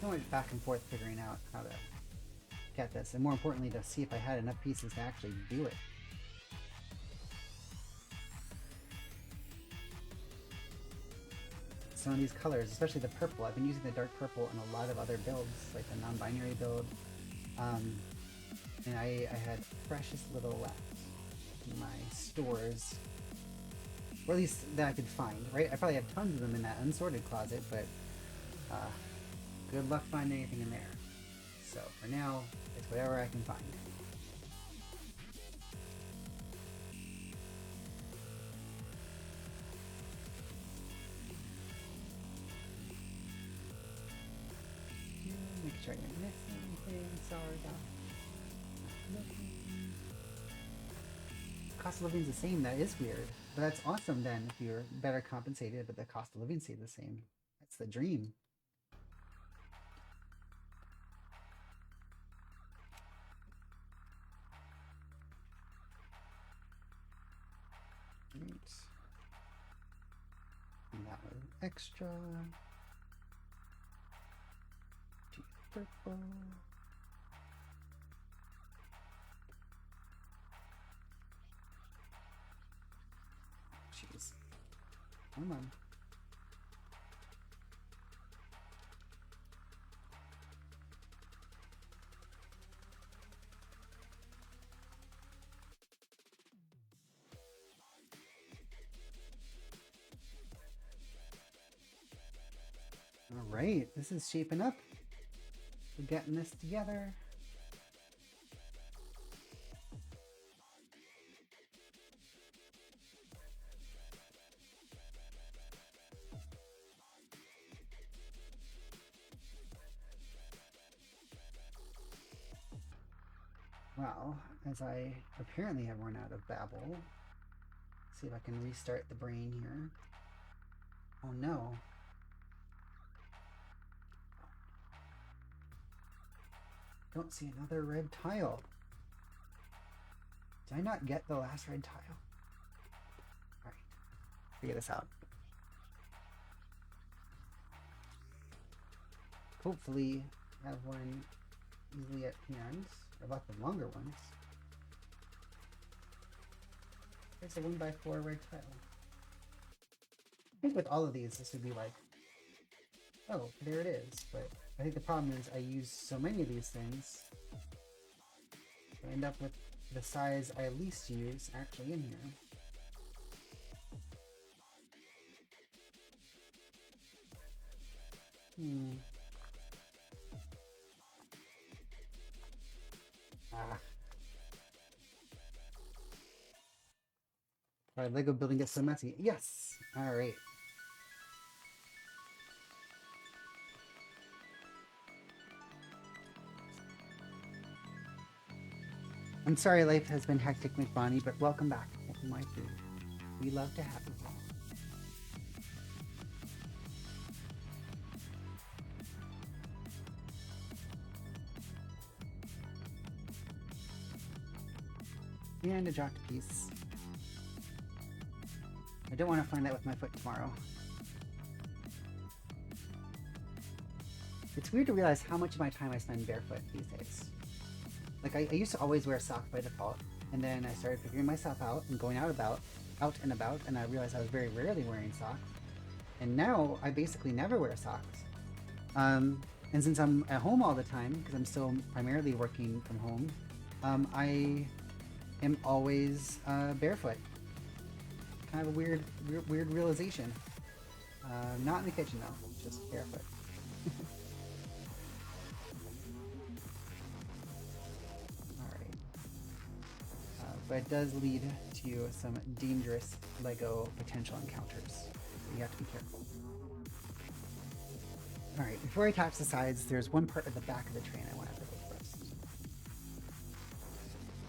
So much back and forth figuring out how to get this, and more importantly to see if I had enough pieces to actually do it. Some of these colors, especially the purple, I've been using the dark purple in a lot of other builds, like the non-binary build, and I had precious little left in my stores, or at least that I could find, right? I probably have tons of them in that unsorted closet, but good luck finding anything in there. So for now, it's whatever I can find. Make sure I didn't miss anything. Sorry about nothing. Cost of living is the same. That is weird, but that's awesome then if you're better compensated, but the cost of living stays the same. That's the dream. Right. And that was extra. Purple. Jeez. Come on. right, this is shaping up. We're getting this together. Well, as I apparently have run out of babble, see if I can restart the brain here. Oh no. Don't see another red tile. Did I not get the last red tile? Alright, figure this out. Hopefully I have one easily at hand. I've left the longer ones. There's a 1x4 red tile. I think with all of these, this would be like, oh, there it is. But I think the problem is I use so many of these things, I end up with the size I least use actually in here. Alright, Lego building gets so messy. Yes! Alright. I'm sorry life has been hectic, McBonnie, but welcome back. My food. We love to have you. And a jocked piece. I don't want to find that with my foot tomorrow. It's weird to realize how much of my time I spend barefoot these days. Like, I used to always wear socks by default, and then I started figuring myself out and going out and about, and I realized I was very rarely wearing socks. And now I basically never wear socks. And since I'm at home all the time, because I'm still primarily working from home, I am always barefoot. Kind of a weird realization. Not in the kitchen though, just barefoot. Alright. But it does lead to some dangerous Lego potential encounters. So you have to be careful. Alright, before I attach the sides, there's one part at the back of the train I want to build first.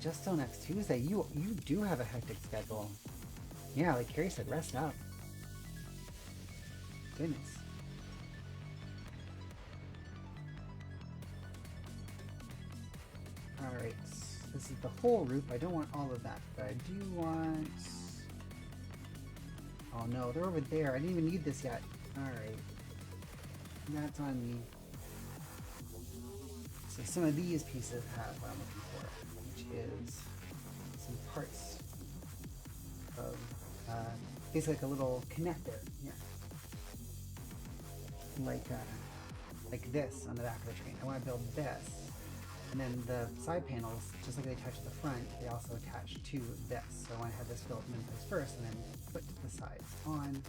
Just till next Tuesday, you do have a hectic schedule. Yeah, like Carrie said, rest up. Goodness. Alright, this is the whole roof. I don't want all of that, but I do want... Oh no, they're over there. I didn't even need this yet. Alright. That's on me. So some of these pieces have what I'm looking for, which is some parts of basically like a little connector here, like this on the back of the train. I want to build this, and then the side panels, just like they attach to the front, they also attach to this. So I want to have this built in place first, and then put the sides on,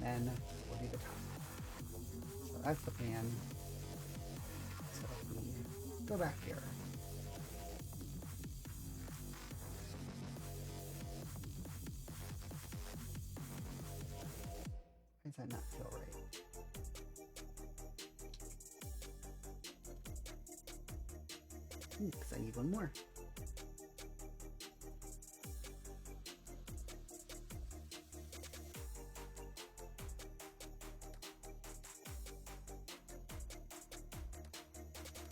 and then we'll do the top. So that's the plan. So if we go back here. Why does that not feel right? Because I need one more.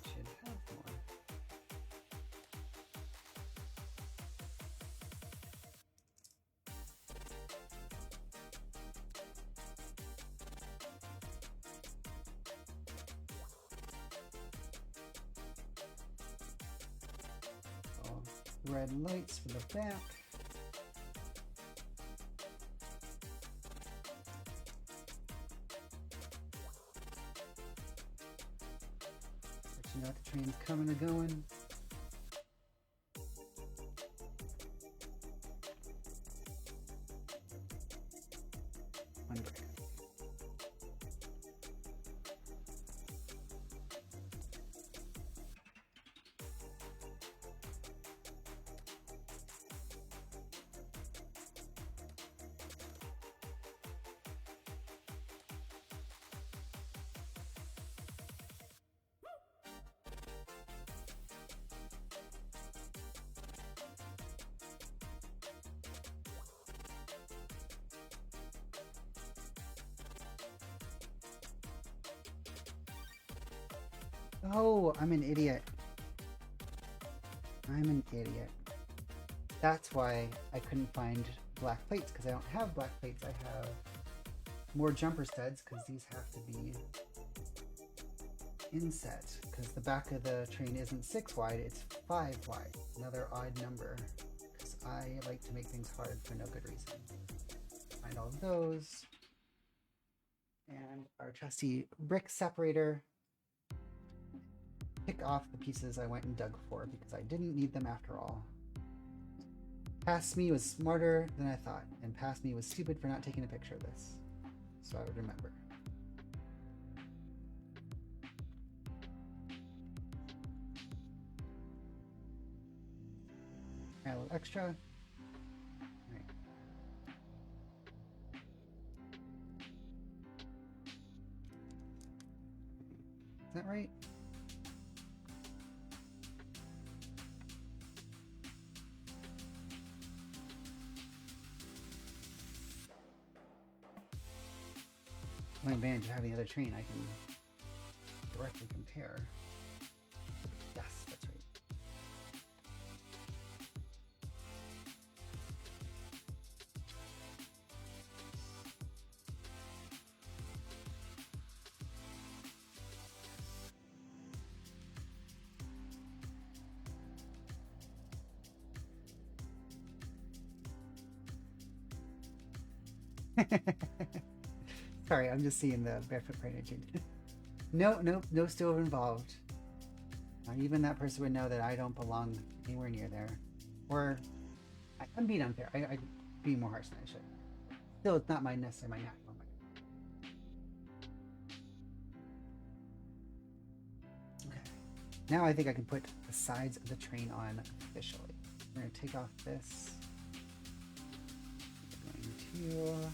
Should have more. Red lights for the back. Let you know if the train's coming or going. One break. Oh, I'm an idiot. I'm an idiot. That's why I couldn't find black plates, because I don't have black plates. I have more jumper studs, because these have to be inset, because the back of the train isn't 6 wide, it's 5 wide. Another odd number, because I like to make things hard for no good reason. Find all of those. And our trusty brick separator. Pick off the pieces I went and dug for, because I didn't need them after all. Past me was smarter than I thought, and past me was stupid for not taking a picture of this. So I would remember. Add a little extra. All right. Is that right? One advantage of having the other train, I can directly compare. Yes, that's right. Sorry, I'm just seeing the barefoot pregnant. No stove involved. Not even that person would know that I don't belong anywhere near there. Or, I'm being unfair. I'd be more harsh than I should. Still, it's not necessarily my natural. Okay. Now I think I can put the sides of the train on officially. We're going to take off this. We're going to...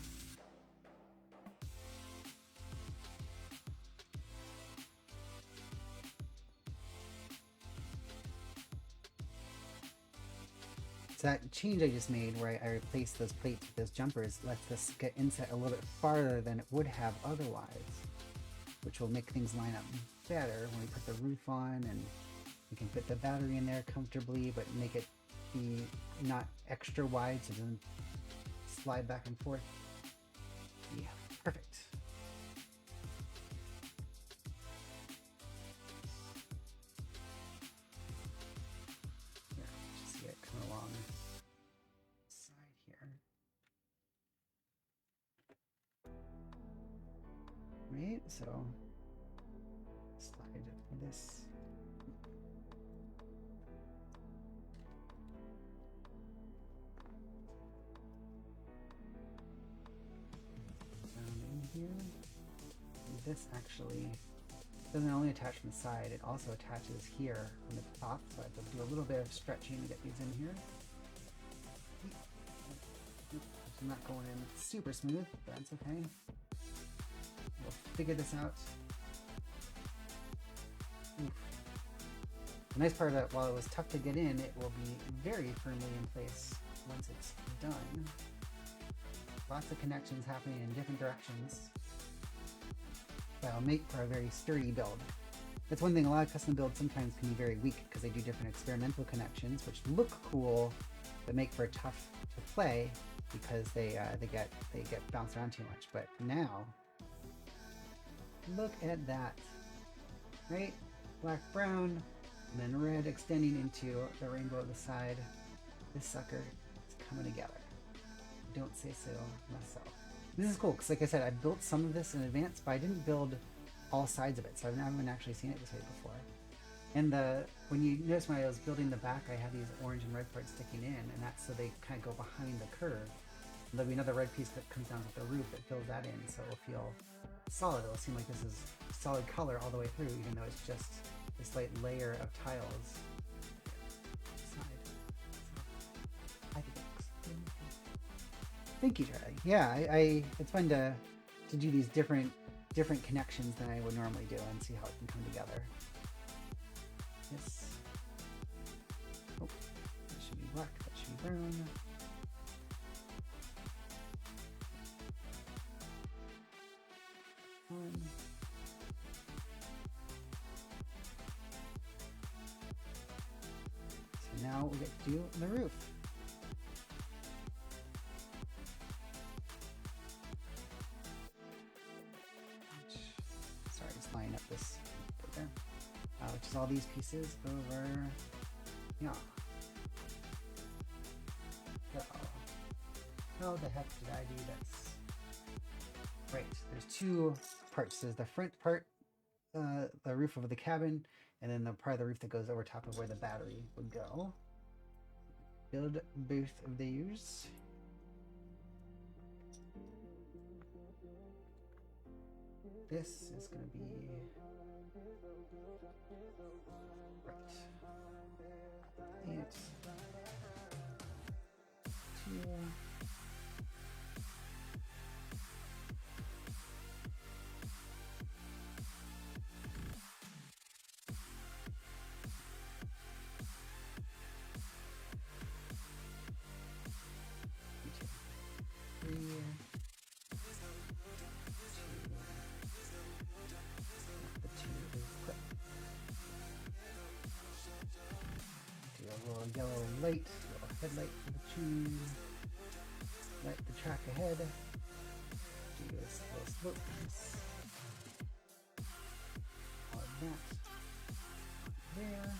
that change I just made where I replaced those plates with those jumpers lets us get inset a little bit farther than it would have otherwise, which will make things line up better when we put the roof on, and we can fit the battery in there comfortably but make it be not extra wide so it doesn't slide back and forth. Yeah, perfect. Right, so slide this down in here. And this actually doesn't only attach from the side, it also attaches here on the top, so I have to do a little bit of stretching to get these in here. I'm not going in super smooth, but that's okay. We'll figure this out. Oof. The nice part about while it was tough to get in, it will be very firmly in place once it's done. Lots of connections happening in different directions. That'll make for a very sturdy build. That's one thing, a lot of custom builds sometimes can be very weak because they do different experimental connections, which look cool, but make for tough to play because they get bounced around too much. But now, look at that, right? Black, brown, and then red extending into the rainbow of the side. This sucker is coming together. Don't say so myself. This is cool because, like I said, I built some of this in advance, but I didn't build all sides of it, so I haven't actually seen it this way before. And when you notice when I was building the back, I had these orange and red parts sticking in, and that's so they kind of go behind the curve. And there'll be another red piece that comes down with the roof that fills that in, so it'll feel solid. It'll seem like this is solid color all the way through, even though it's just this slight layer of tiles. I think it looks. Thank you, Charlie. Yeah, it's fun to do these different connections than I would normally do and see how it can come together. Yes. Oh, that should be black. That should be brown. do the roof. Sorry, just lining up this bit there. Which is all these pieces over. Yeah. How the heck did I do this? Right, there's two parts. There's the front part, the roof of the cabin, and then the part of the roof that goes over top of where the battery would go. Build both of these. This is going to be right. 8, 2. Yellow light, little headlight for the tube. Light the track ahead. Do this little slope piece. All of that. There.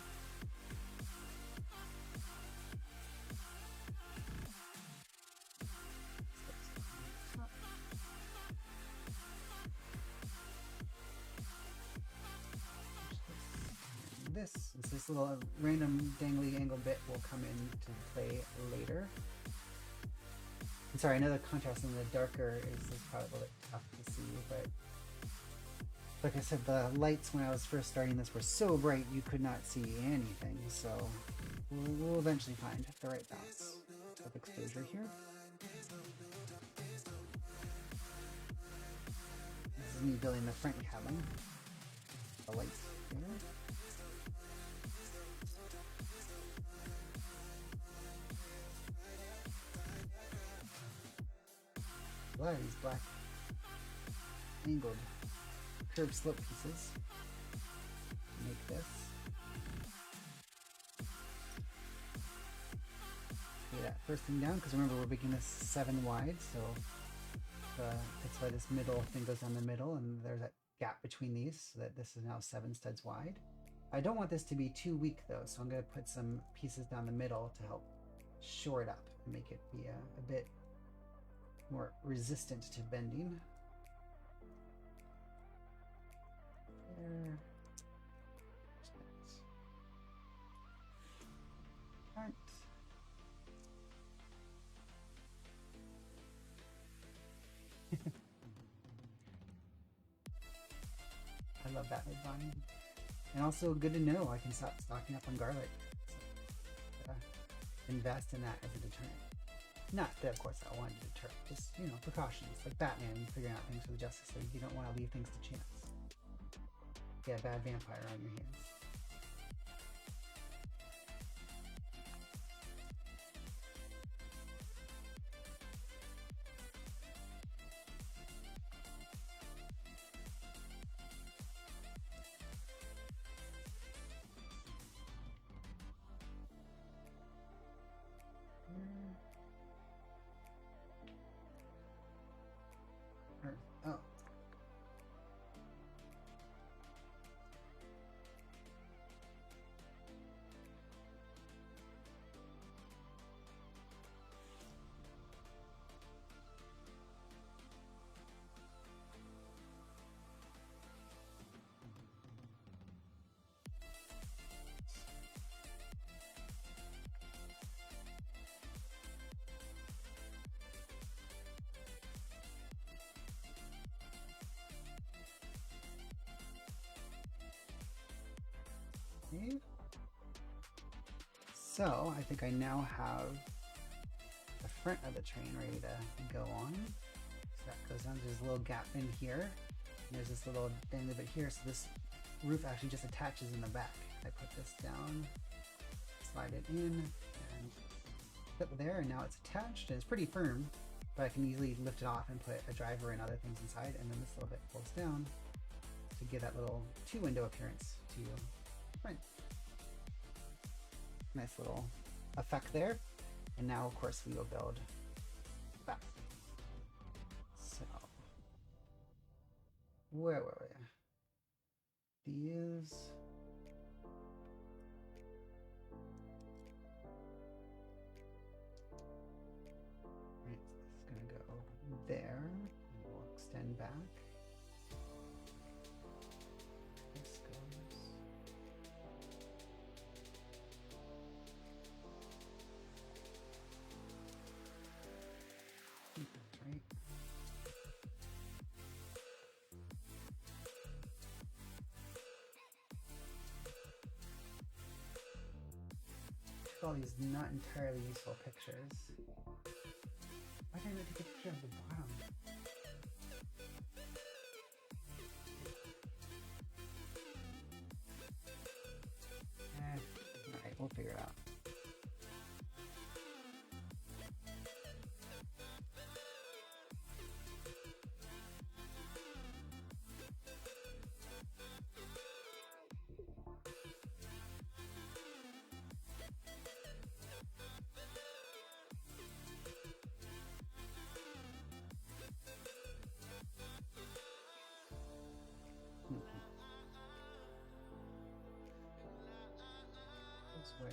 This little random dangly angle bit will come into play later. I'm sorry, I know the contrast in the darker is probably a little bit tough to see, but like I said, the lights when I was first starting this were so bright you could not see anything, so we'll eventually find the right balance of exposure here. This is me building the front cabin. The lights here. A lot of these black angled curved slope pieces make this. Get that first thing down, because remember we're making this 7 wide, so that's why this middle thing goes down the middle, and there's that gap between these, so that this is now 7 studs wide. I don't want this to be too weak though, so I'm going to put some pieces down the middle to help shore it up and make it be a bit more resistant to bending. There. Front. I love that design. And also good to know I can stop stocking up on garlic. So, invest in that as a deterrent. Not that, of course, I wanted to deter. Just, you know, precautions. Like Batman figuring out things for the Justice League. You don't want to leave things to chance. Get a bad vampire on your hands. Oh. So I think I now have the front of the train ready to go on. So that goes down. There's a little gap in here. And there's this little dangly bit here. So this roof actually just attaches in the back. I put this down, slide it in, and put it there, and now it's attached. And it's pretty firm, but I can easily lift it off and put a driver and other things inside. And then this little bit pulls down to give that little 2-window appearance to the front. Nice little effect there. And now, of course, we will build that. So, where were we? These. Right, so it's going to go there. And we'll extend back. This goes. That's right. Took all these not entirely useful pictures. Why didn't I take a picture of the bottom? Alright, we'll figure it out. Where?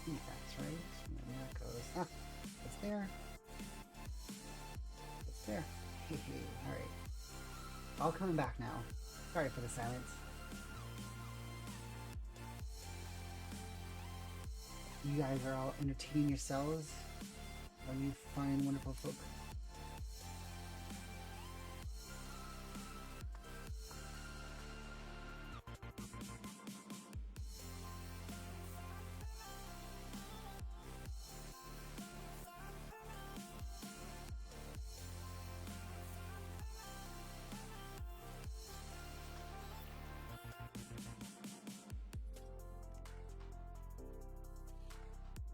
I think that's right. And then that goes. Ah, it's there. It's there. Alright. All coming back now. Sorry for the silence. You guys are all entertaining yourselves. Are you fine, wonderful folk?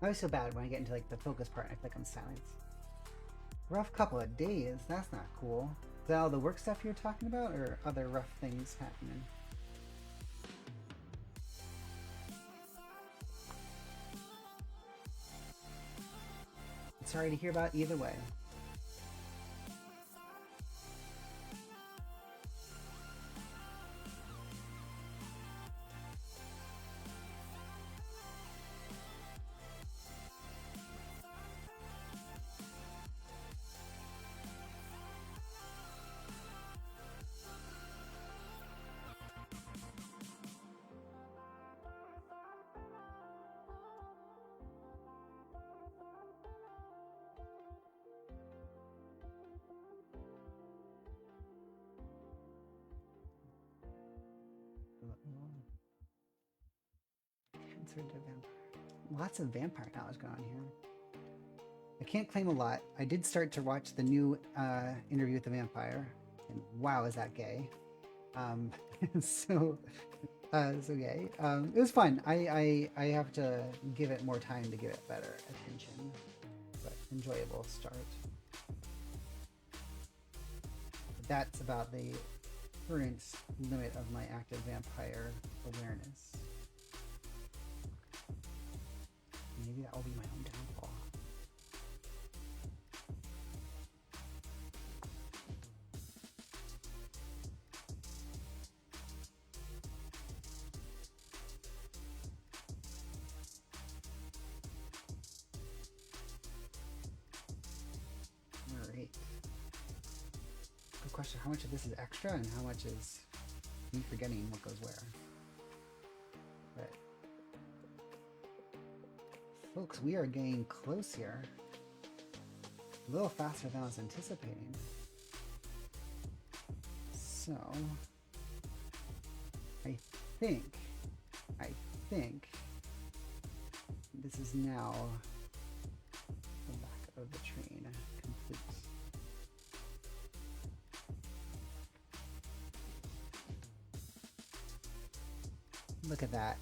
I always feel bad when I get into like the focus part and I click on silence. Rough couple of days, that's not cool. Is that all the work stuff you're talking about, or other rough things happening? Sorry to hear about either way. Lots of vampire knowledge going on here. I can't claim a lot. I did start to watch the new Interview with the Vampire, and wow, is that gay? So gay. It was fun. I have to give it more time to give it better attention, but enjoyable start. That's about the current limit of my active vampire awareness. Maybe that will be my own downfall. Alright. Good question. How much of this is extra and how much is me forgetting what goes where? But folks, we are getting close here. A little faster than I was anticipating. So I think this is now the back of the train complete. Look at that.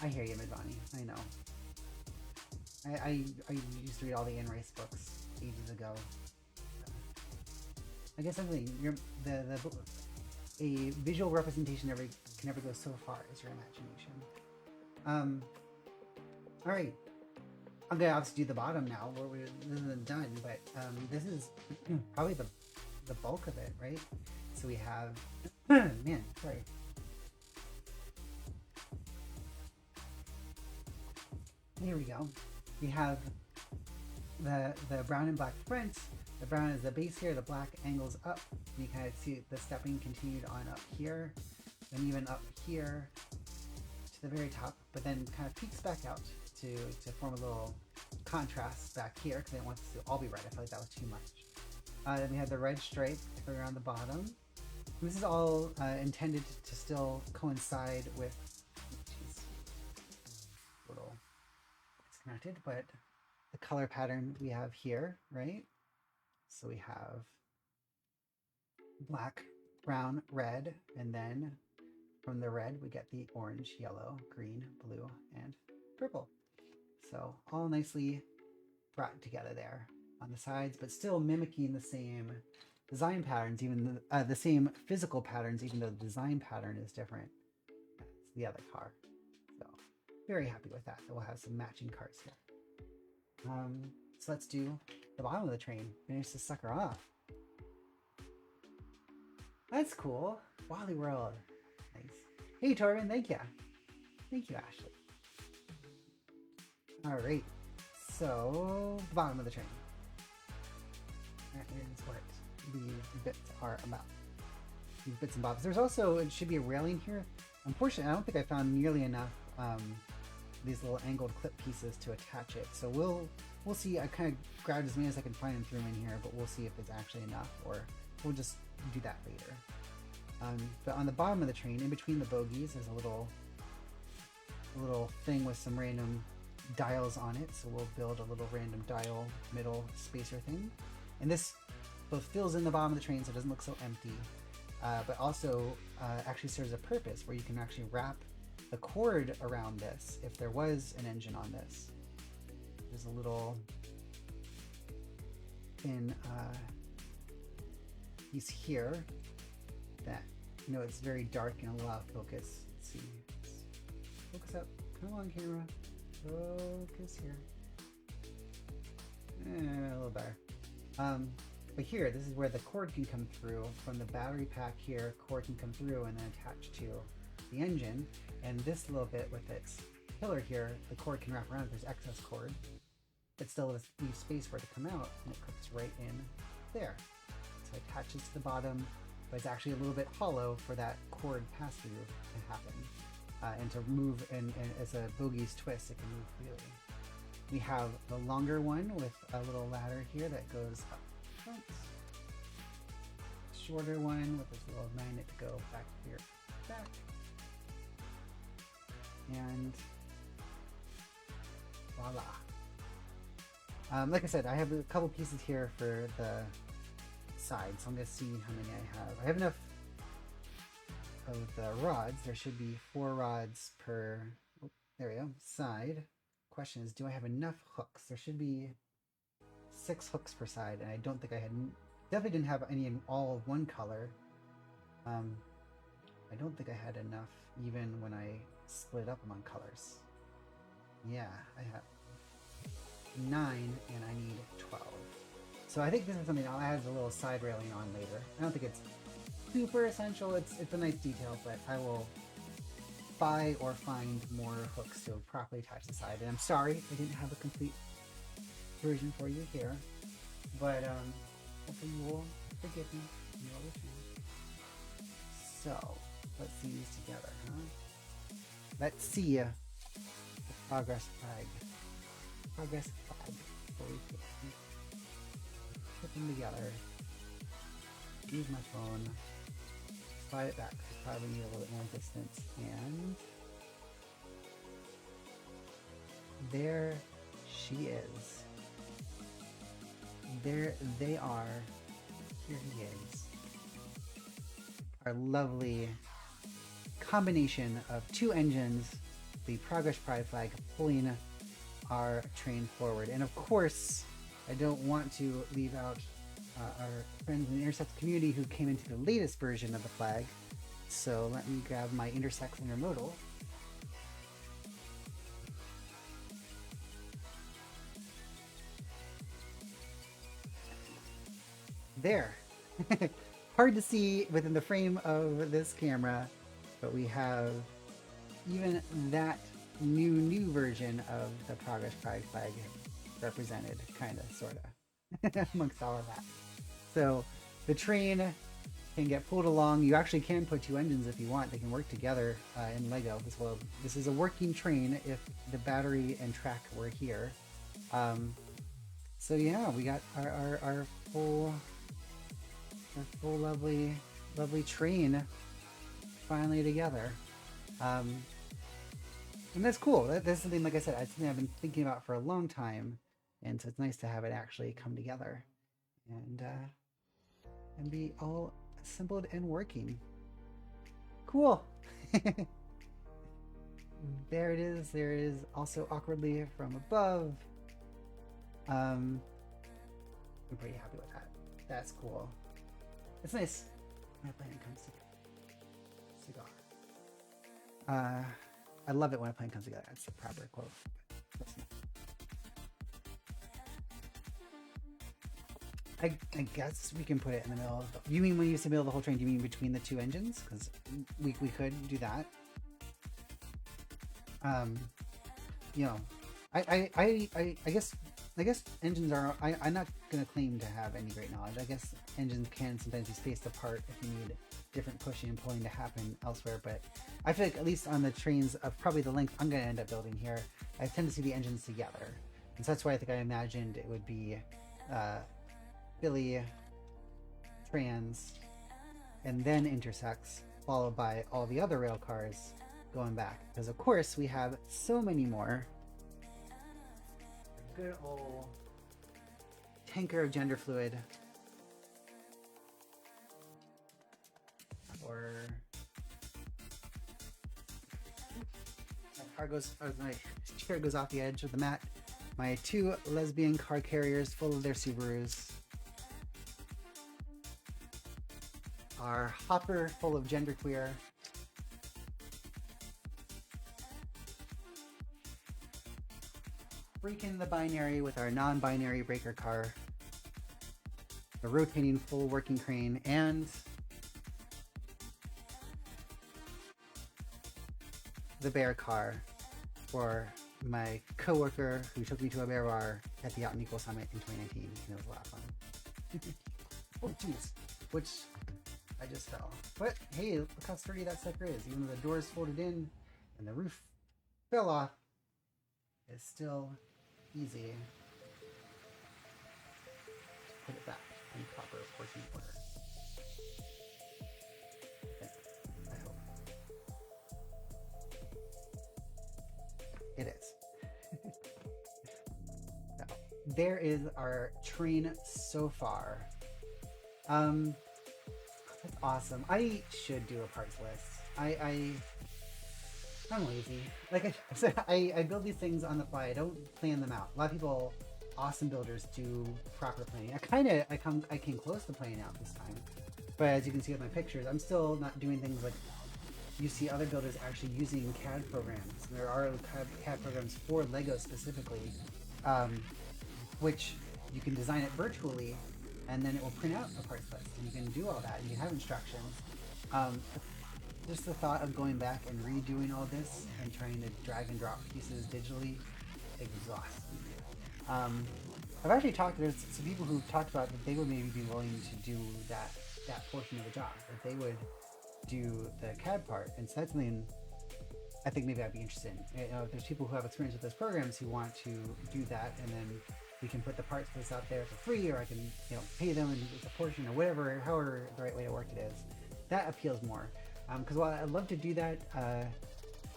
I hear you, Midvani. I know. I used to read all the Anne Rice books ages ago. I guess something a visual representation can never go so far as your imagination. All right. I'm gonna obviously do the bottom now. This isn't done, but this is probably the bulk of it, right? So we have, man, sorry. Here we go. We have the brown and black front. The brown is the base here, the black angles up. You kind of see the stepping continued on up here, and even up here to the very top, but then kind of peeks back out to form a little contrast back here, because I didn't want this to all be red. I felt like that was too much. Then we have the red stripe around the bottom. And this is all intended to still coincide with, geez, a little disconnected, but the color pattern we have here, right? So we have black, brown, red, and then from the red we get the orange, yellow, green, blue, and purple. So all nicely brought together there on the sides, but still mimicking the same design patterns, even the same physical patterns, even though the design pattern is different. That's the other car. So very happy with that. So we'll have some matching cars here. So let's do the bottom of the train. Finish this sucker off. That's cool. Wally World. Nice. Hey Torvin, thank you. Thank you, Ashley. Alright. So the bottom of the train. That is what these bits are about. These bits and bobs. There's also, it should be a railing here. Unfortunately, I don't think I found nearly enough these little angled clip pieces to attach it. So we'll see. I kind of grabbed as many as I can find and threw them in here, but we'll see if it's actually enough, or we'll just do that later. But on the bottom of the train, in between the bogies, there's a little thing with some random dials on it. So we'll build a little random dial middle spacer thing. And this both fills in the bottom of the train so it doesn't look so empty, but also actually serves a purpose where you can actually wrap the cord around this if there was an engine on this. There's a little thin piece here that, you know, it's very dark and a lot of focus. Let's see. Focus up. Come on, camera. Focus here. A little better. But here, this is where the cord can come through from the battery pack here. Cord can come through and then attach to the engine. And this little bit with its pillar here, the cord can wrap around if there's excess cord. But still leaves space for it to come out, and it clips right in there. So it attaches to the bottom, but it's actually a little bit hollow for that cord pass-through to happen. And to move, and as a bogey's twist, it can move freely. We have the longer one with a little ladder here that goes up front. Shorter one with this little magnet to go back here, back. And voila. Like I said, I have a couple pieces here for the side, so I'm going to see how many I have. I have enough of the rods. There should be 4 rods per, oh, there we go, side. Question is, do I have enough hooks? There should be 6 hooks per side, and I don't think I had, definitely didn't have any in all of one color. I don't think I had enough even when I split up among colors. Yeah, I have 9 and I need 12. So I think this is something I'll add a little side railing on later. I don't think it's super essential. It's a nice detail, but I will buy or find more hooks to properly attach the side. And I'm sorry I didn't have a complete version for you here, but hopefully you will forgive me. You know what you. So let's see these together, huh? Let's see the progress flag. Progress flag. Put them together. Use my phone. Slide it back. I probably need a little bit more distance. And there she is. There they are. Here he is. Our lovely combination of 2 engines, the Progress Pride flag pulling our train forward. And of course, I don't want to leave out our friends in the Intersex community who came into the latest version of the flag. So let me grab my Intersex intermodal. There. Hard to see within the frame of this camera, but we have even that new version of the Progress Pride flag represented, kind of, sort of, amongst all of that. So the train can get pulled along. You actually can put 2 engines if you want. They can work together in Lego as well. This is a working train if the battery and track were here. So yeah, we got our full lovely train finally together. And that's cool. That's something, like I said, it's something I've been thinking about for a long time, and so it's nice to have it actually come together and be all assembled and working. Cool. There it is. There it is, also awkwardly from above. I'm pretty happy with that. That's cool. It's nice when a plan comes together. Cigar. I love it when a plan comes together. That's the proper quote. I guess we can put it in the middle of you mean when you say middle of the whole train, do you mean between the 2 engines? Because we could do that. You know, I guess engines are, I'm not going to claim to have any great knowledge. I guess engines can sometimes be spaced apart if you need different pushing and pulling to happen elsewhere, but I feel like at least on the trains of probably the length I'm going to end up building here, I tend to see the engines together. And so that's why I think I imagined it would be Philly, Trans, and then Intersex, followed by all the other rail cars going back. Because of course we have so many more. Good old tanker of gender fluid. Or my chair goes off the edge of the mat. My 2 lesbian car carriers full of their Subarus. Our hopper full of genderqueer. Breaking the binary with our non-binary breaker car. The rotating full working crane, and the bear car for my coworker who took me to a bear bar at the Out and Equal Summit in 2019, and it was a lot of fun. Oh jeez, which I just fell. But hey, look how sturdy that sucker is. Even though the doors folded in and the roof fell off, it's still easy. Put it back in proper working order. I hope. It is. So, there is our train so far. That's awesome. I should do a parts list. I'm lazy. Like I said, I build these things on the fly. I don't plan them out. A lot of people, awesome builders, do proper planning. I came close to planning out this time. But as you can see with my pictures, I'm still not doing things like you see other builders actually using CAD programs. There are CAD programs for Lego specifically, which you can design it virtually, and then it will print out a parts list, and you can do all that, and you can have instructions. Um, just the thought of going back and redoing all this and trying to drag and drop pieces digitally exhausts me. I've actually there's some people who've talked about that they would maybe be willing to do that portion of the job, that they would do the CAD part. And so that's something I think maybe I'd be interested in. If there's people who have experience with those programs who want to do that, and then we can put the parts list out there for free, or I can pay them and it's a portion or whatever, however the right way to work it is. That appeals more. Because while I'd love to do that,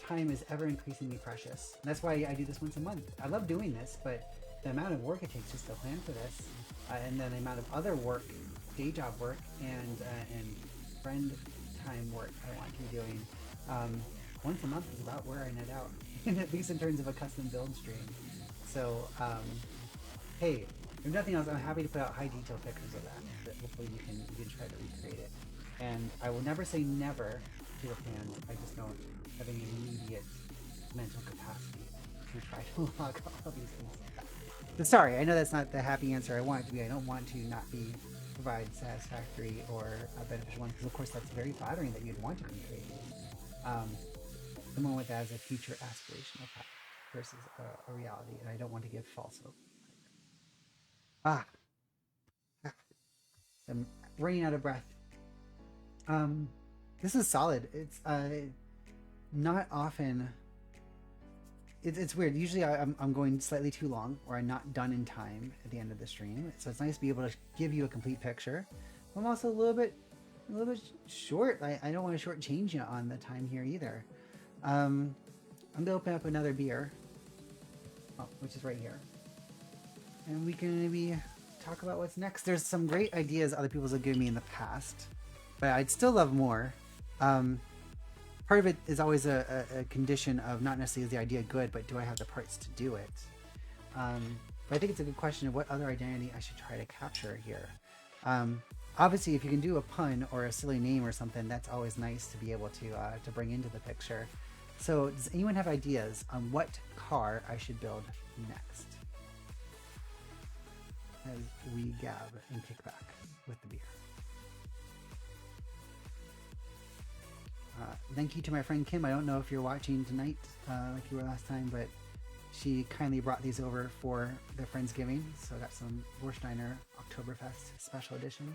time is ever increasingly precious. And that's why I do this once a month. I love doing this, but the amount of work it takes just to plan for this, and then the amount of other work, day job work, and friend time work I want to be doing, once a month is about where I net out, at least in terms of a custom build stream. So, hey, if nothing else, I'm happy to put out high detail pictures of that hopefully you can try to recreate it. And I will never say never to the plan. I just don't have any immediate mental capacity to try to log all these things. But sorry, I know that's not the happy answer I want it to be. I don't want to not provide satisfactory or beneficial ones, because of course that's very flattering that you'd want to recreate these. The moment with that as a future aspirational path versus a reality, and I don't want to give false hope. I'm running out of breath. This is solid. It's not often. It's weird. Usually I'm going slightly too long, or I'm not done in time at the end of the stream. So it's nice to be able to give you a complete picture. I'm also a little bit short. I don't want to shortchange you on the time here either. I'm gonna open up another beer, which is right here, and we can maybe talk about what's next. There's some great ideas other people have given me in the past, but I'd still love more. Part of it is always a condition of not necessarily is the idea good, but do I have the parts to do it? But I think it's a good question of what other identity I should try to capture here. Obviously, if you can do a pun or a silly name or something, that's always nice to be able to bring into the picture. So does anyone have ideas on what car I should build next? As we gab and kick back with the beer. Thank you to my friend Kim. I don't know if you're watching tonight like you were last time, but she kindly brought these over for the Friendsgiving. So I got some Warsteiner Oktoberfest special edition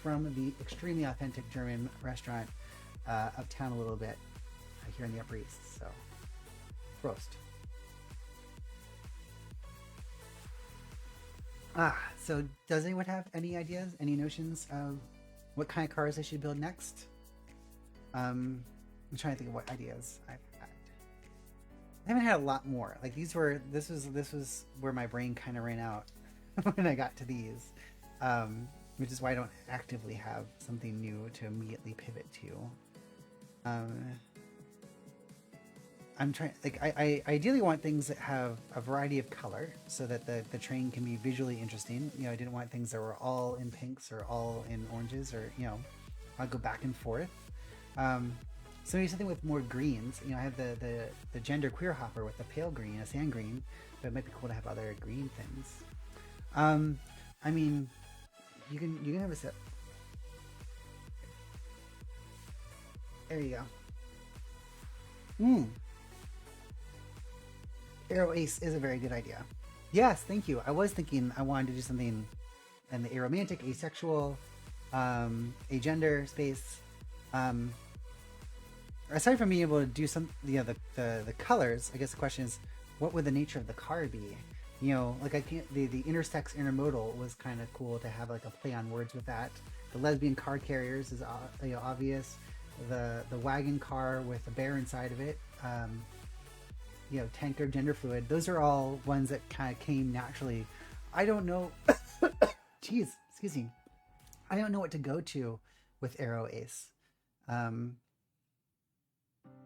from the extremely authentic German restaurant uptown a little bit here in the Upper East. So, Prost. So does anyone have any ideas, any notions of what kind of cars I should build next? I'm trying to think of what ideas I've had. I haven't had a lot more. Like this was where my brain kind of ran out when I got to these, which is why I don't actively have something new to immediately pivot to. I'm trying, like, I ideally want things that have a variety of color so that the train can be visually interesting. I didn't want things that were all in pinks or all in oranges, or I'll go back and forth. So maybe something with more greens. I have the gender queer hopper with the pale green, a sand green, but it might be cool to have other green things. I mean, you can have a sip. There you go. Aero Ace is a very good idea. Yes, thank you. I was thinking I wanted to do something in the aromantic, asexual, agender space. Aside from being able to do some, the colors, I guess the question is, what would the nature of the car be? Like I can't. The intersex intermodal was kind of cool to have like a play on words with that. The lesbian car carriers is obvious. The wagon car with a bear inside of it. Tanker, gender fluid. Those are all ones that kind of came naturally. I don't know. Jeez, excuse me. I don't know what to go to with Aero Ace.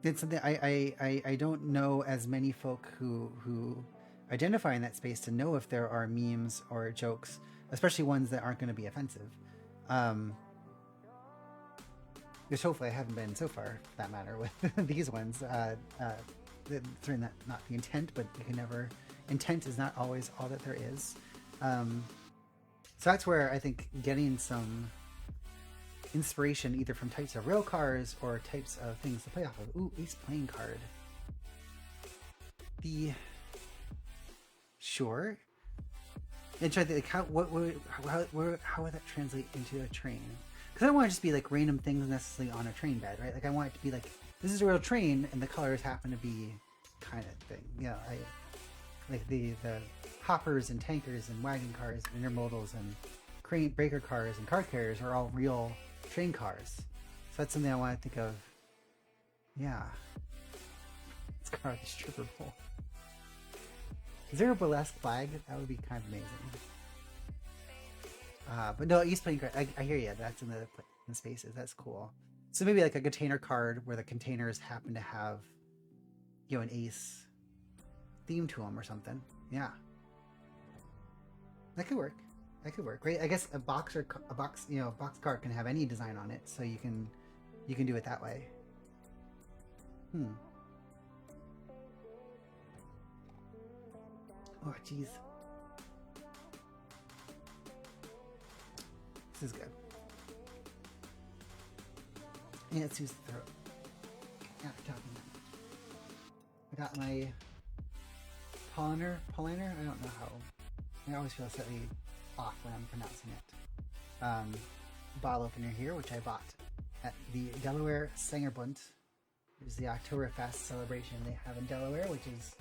It's something I don't know as many folk who identify in that space to know if there are memes or jokes, especially ones that aren't going to be offensive. which hopefully I haven't been so far, for that matter, with these ones. Certainly not the intent, but you can never. Intent is not always all that there is. So that's where I think getting some inspiration either from types of rail cars or types of things to play off of. Ooh, ace playing card. Sure. And try to think, how would that translate into a train? Because I don't want to just be like random things necessarily on a train bed, right? Like I want it to be like, this is a real train and the colors happen to be kind of thing. Yeah, I like the hoppers and tankers and wagon cars and intermodals and crane breaker cars and car carriers are all real train cars. So that's something I want to think of. Yeah. It's car the stripper pole. Is there a burlesque flag? That would be kind of amazing. But no, East playing card. I hear you. That's in the spaces. That's cool. So maybe like a container card where the containers happen to have, you know, an ace theme to them or something. Yeah, that could work. That could work. Great. I guess a box card can have any design on it, so you can do it that way. Oh, jeez. This is good. And it soothes the throat. After talking I got my polliner. I don't know how. I always feel slightly off when I'm pronouncing it. Bottle opener here, which I bought at the Delaware Sangerbund, which is the Oktoberfest celebration they have in Delaware, which is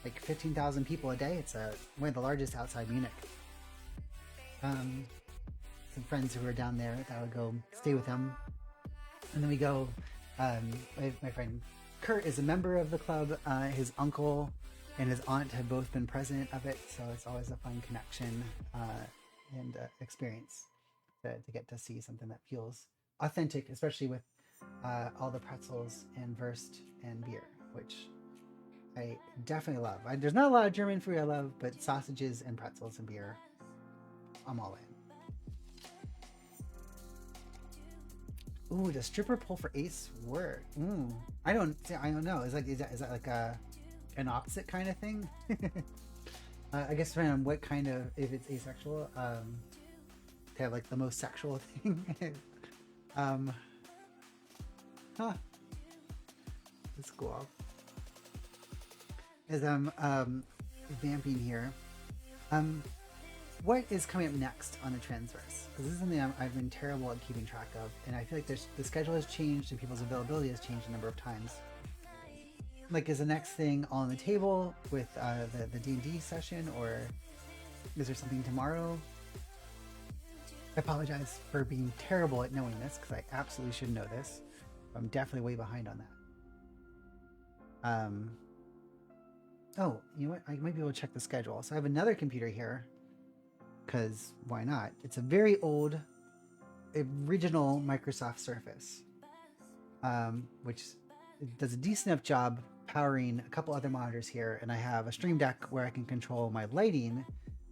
like 15,000 people a day. It's one of the largest outside Munich. Some friends who were down there that would go stay with them, and then we go. My friend Kurt is a member of the club. His uncle and his aunt have both been president of it, so it's always a fun connection and experience to get to see something that feels authentic, especially with all the pretzels and Wurst and beer, which I definitely love. There's not a lot of German food I love, but sausages and pretzels and beer, I'm all in. Ooh, does stripper pole for ace work? I don't know. Is that like an opposite kind of thing? I guess depending on what kind of, if it's asexual, they have like the most sexual thing. That's cool. As I'm vamping here, what is coming up next on the Transverse? Because this is something I've been terrible at keeping track of, and I feel like the schedule has changed and people's availability has changed a number of times. Like, is the next thing all on the table with the D&D session, or is there something tomorrow? I apologize for being terrible at knowing this, because I absolutely should know this. I'm definitely way behind on that. Oh, you know what? I might be able to check the schedule. So I have another computer here, because why not? It's a very old, original Microsoft Surface, which does a decent enough job powering a couple other monitors here, and I have a Stream Deck where I can control my lighting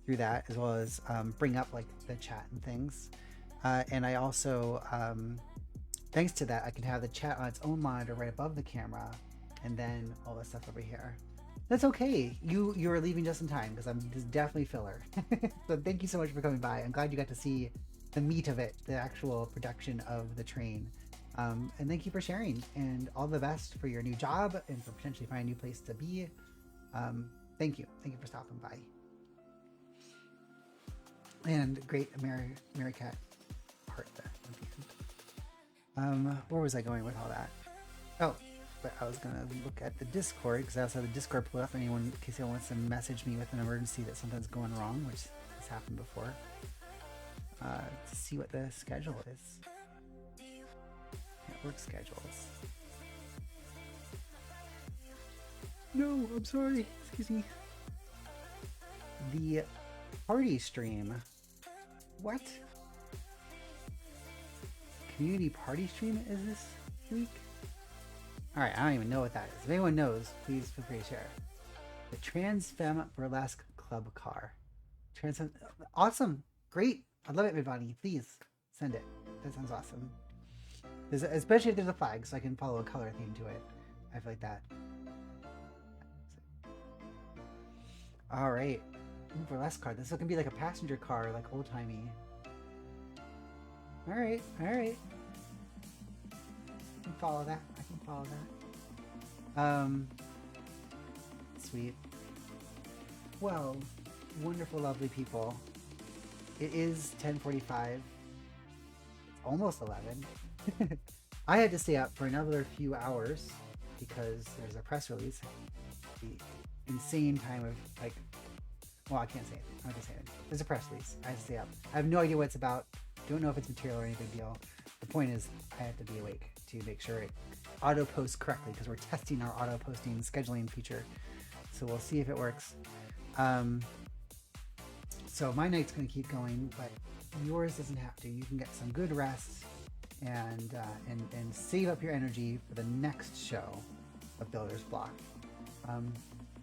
through that, as well as bring up like the chat and things. And I also, thanks to that, I can have the chat on its own monitor right above the camera, and then all this stuff over here. That's okay. You are leaving just in time, because I'm just definitely filler. So thank you so much for coming by. I'm glad you got to see the meat of it, the actual production of the train. And thank you for sharing, and all the best for your new job and for potentially finding a new place to be. Thank you for stopping by. And great Americat part there at the end. Where was I going with all that? Oh, but I was gonna look at the Discord, because I also have the Discord pulled up. In case anyone wants to message me with an emergency that something's going wrong, which has happened before. To see what the schedule is. Network schedules. No, I'm sorry. Excuse me. The party stream. What? Community party stream is this week? Alright, I don't even know what that is. If anyone knows, please feel free to share. The Trans Femme Burlesque Club car. Awesome. Great. I love it, everybody. Please send it. That sounds awesome. Especially if there's a flag, so I can follow a color theme to it. I feel like that. All right. Ooh, burlesque car. This is gonna be like a passenger car, like old timey. All right, all right. I can follow that. I can follow that. Sweet. Well, wonderful, lovely people. It is 10:45. It's almost 11. I had to stay up for another few hours because there's a press release. The insane time of like, well, I can't say it. I'm not gonna say it. There's a press release. I had to stay up. I have no idea what it's about. Don't know if it's material or any big deal. The point is, I have to be awake to make sure it auto posts correctly because we're testing our auto posting scheduling feature. So we'll see if it works. So my night's gonna keep going, but yours doesn't have to. You can get some good rest and save up your energy for the next show of Builder's Block. And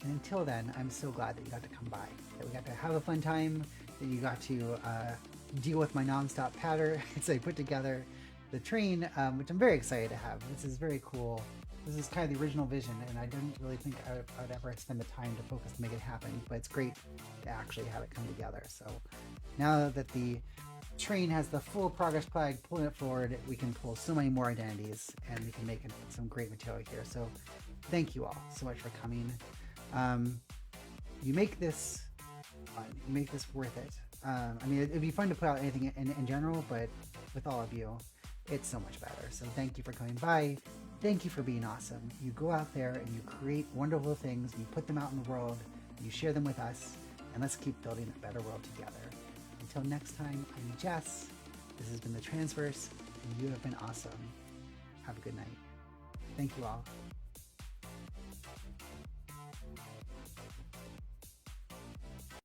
until then, I'm so glad that you got to come by, that we got to have a fun time, that you got to deal with my nonstop patter as I put together the train, which I'm very excited to have. This is very cool. This is kind of the original vision, and I didn't really think I would ever spend the time to focus to make it happen, but it's great to actually have it come together. So now that the train has the full progress flag pulling it forward, we can pull so many more identities, and we can make some great material here. So thank you all so much for coming. You make this fun. You make this worth it. I mean, it'd be fun to put out anything in general, but with all of you, it's so much better. So thank you for coming by. Thank you for being awesome. You go out there and you create wonderful things, and you put them out in the world, and you share them with us, and let's keep building a better world together. Until next time, I'm Jess. This has been The Transverse, and you have been awesome. Have a good night. Thank you all.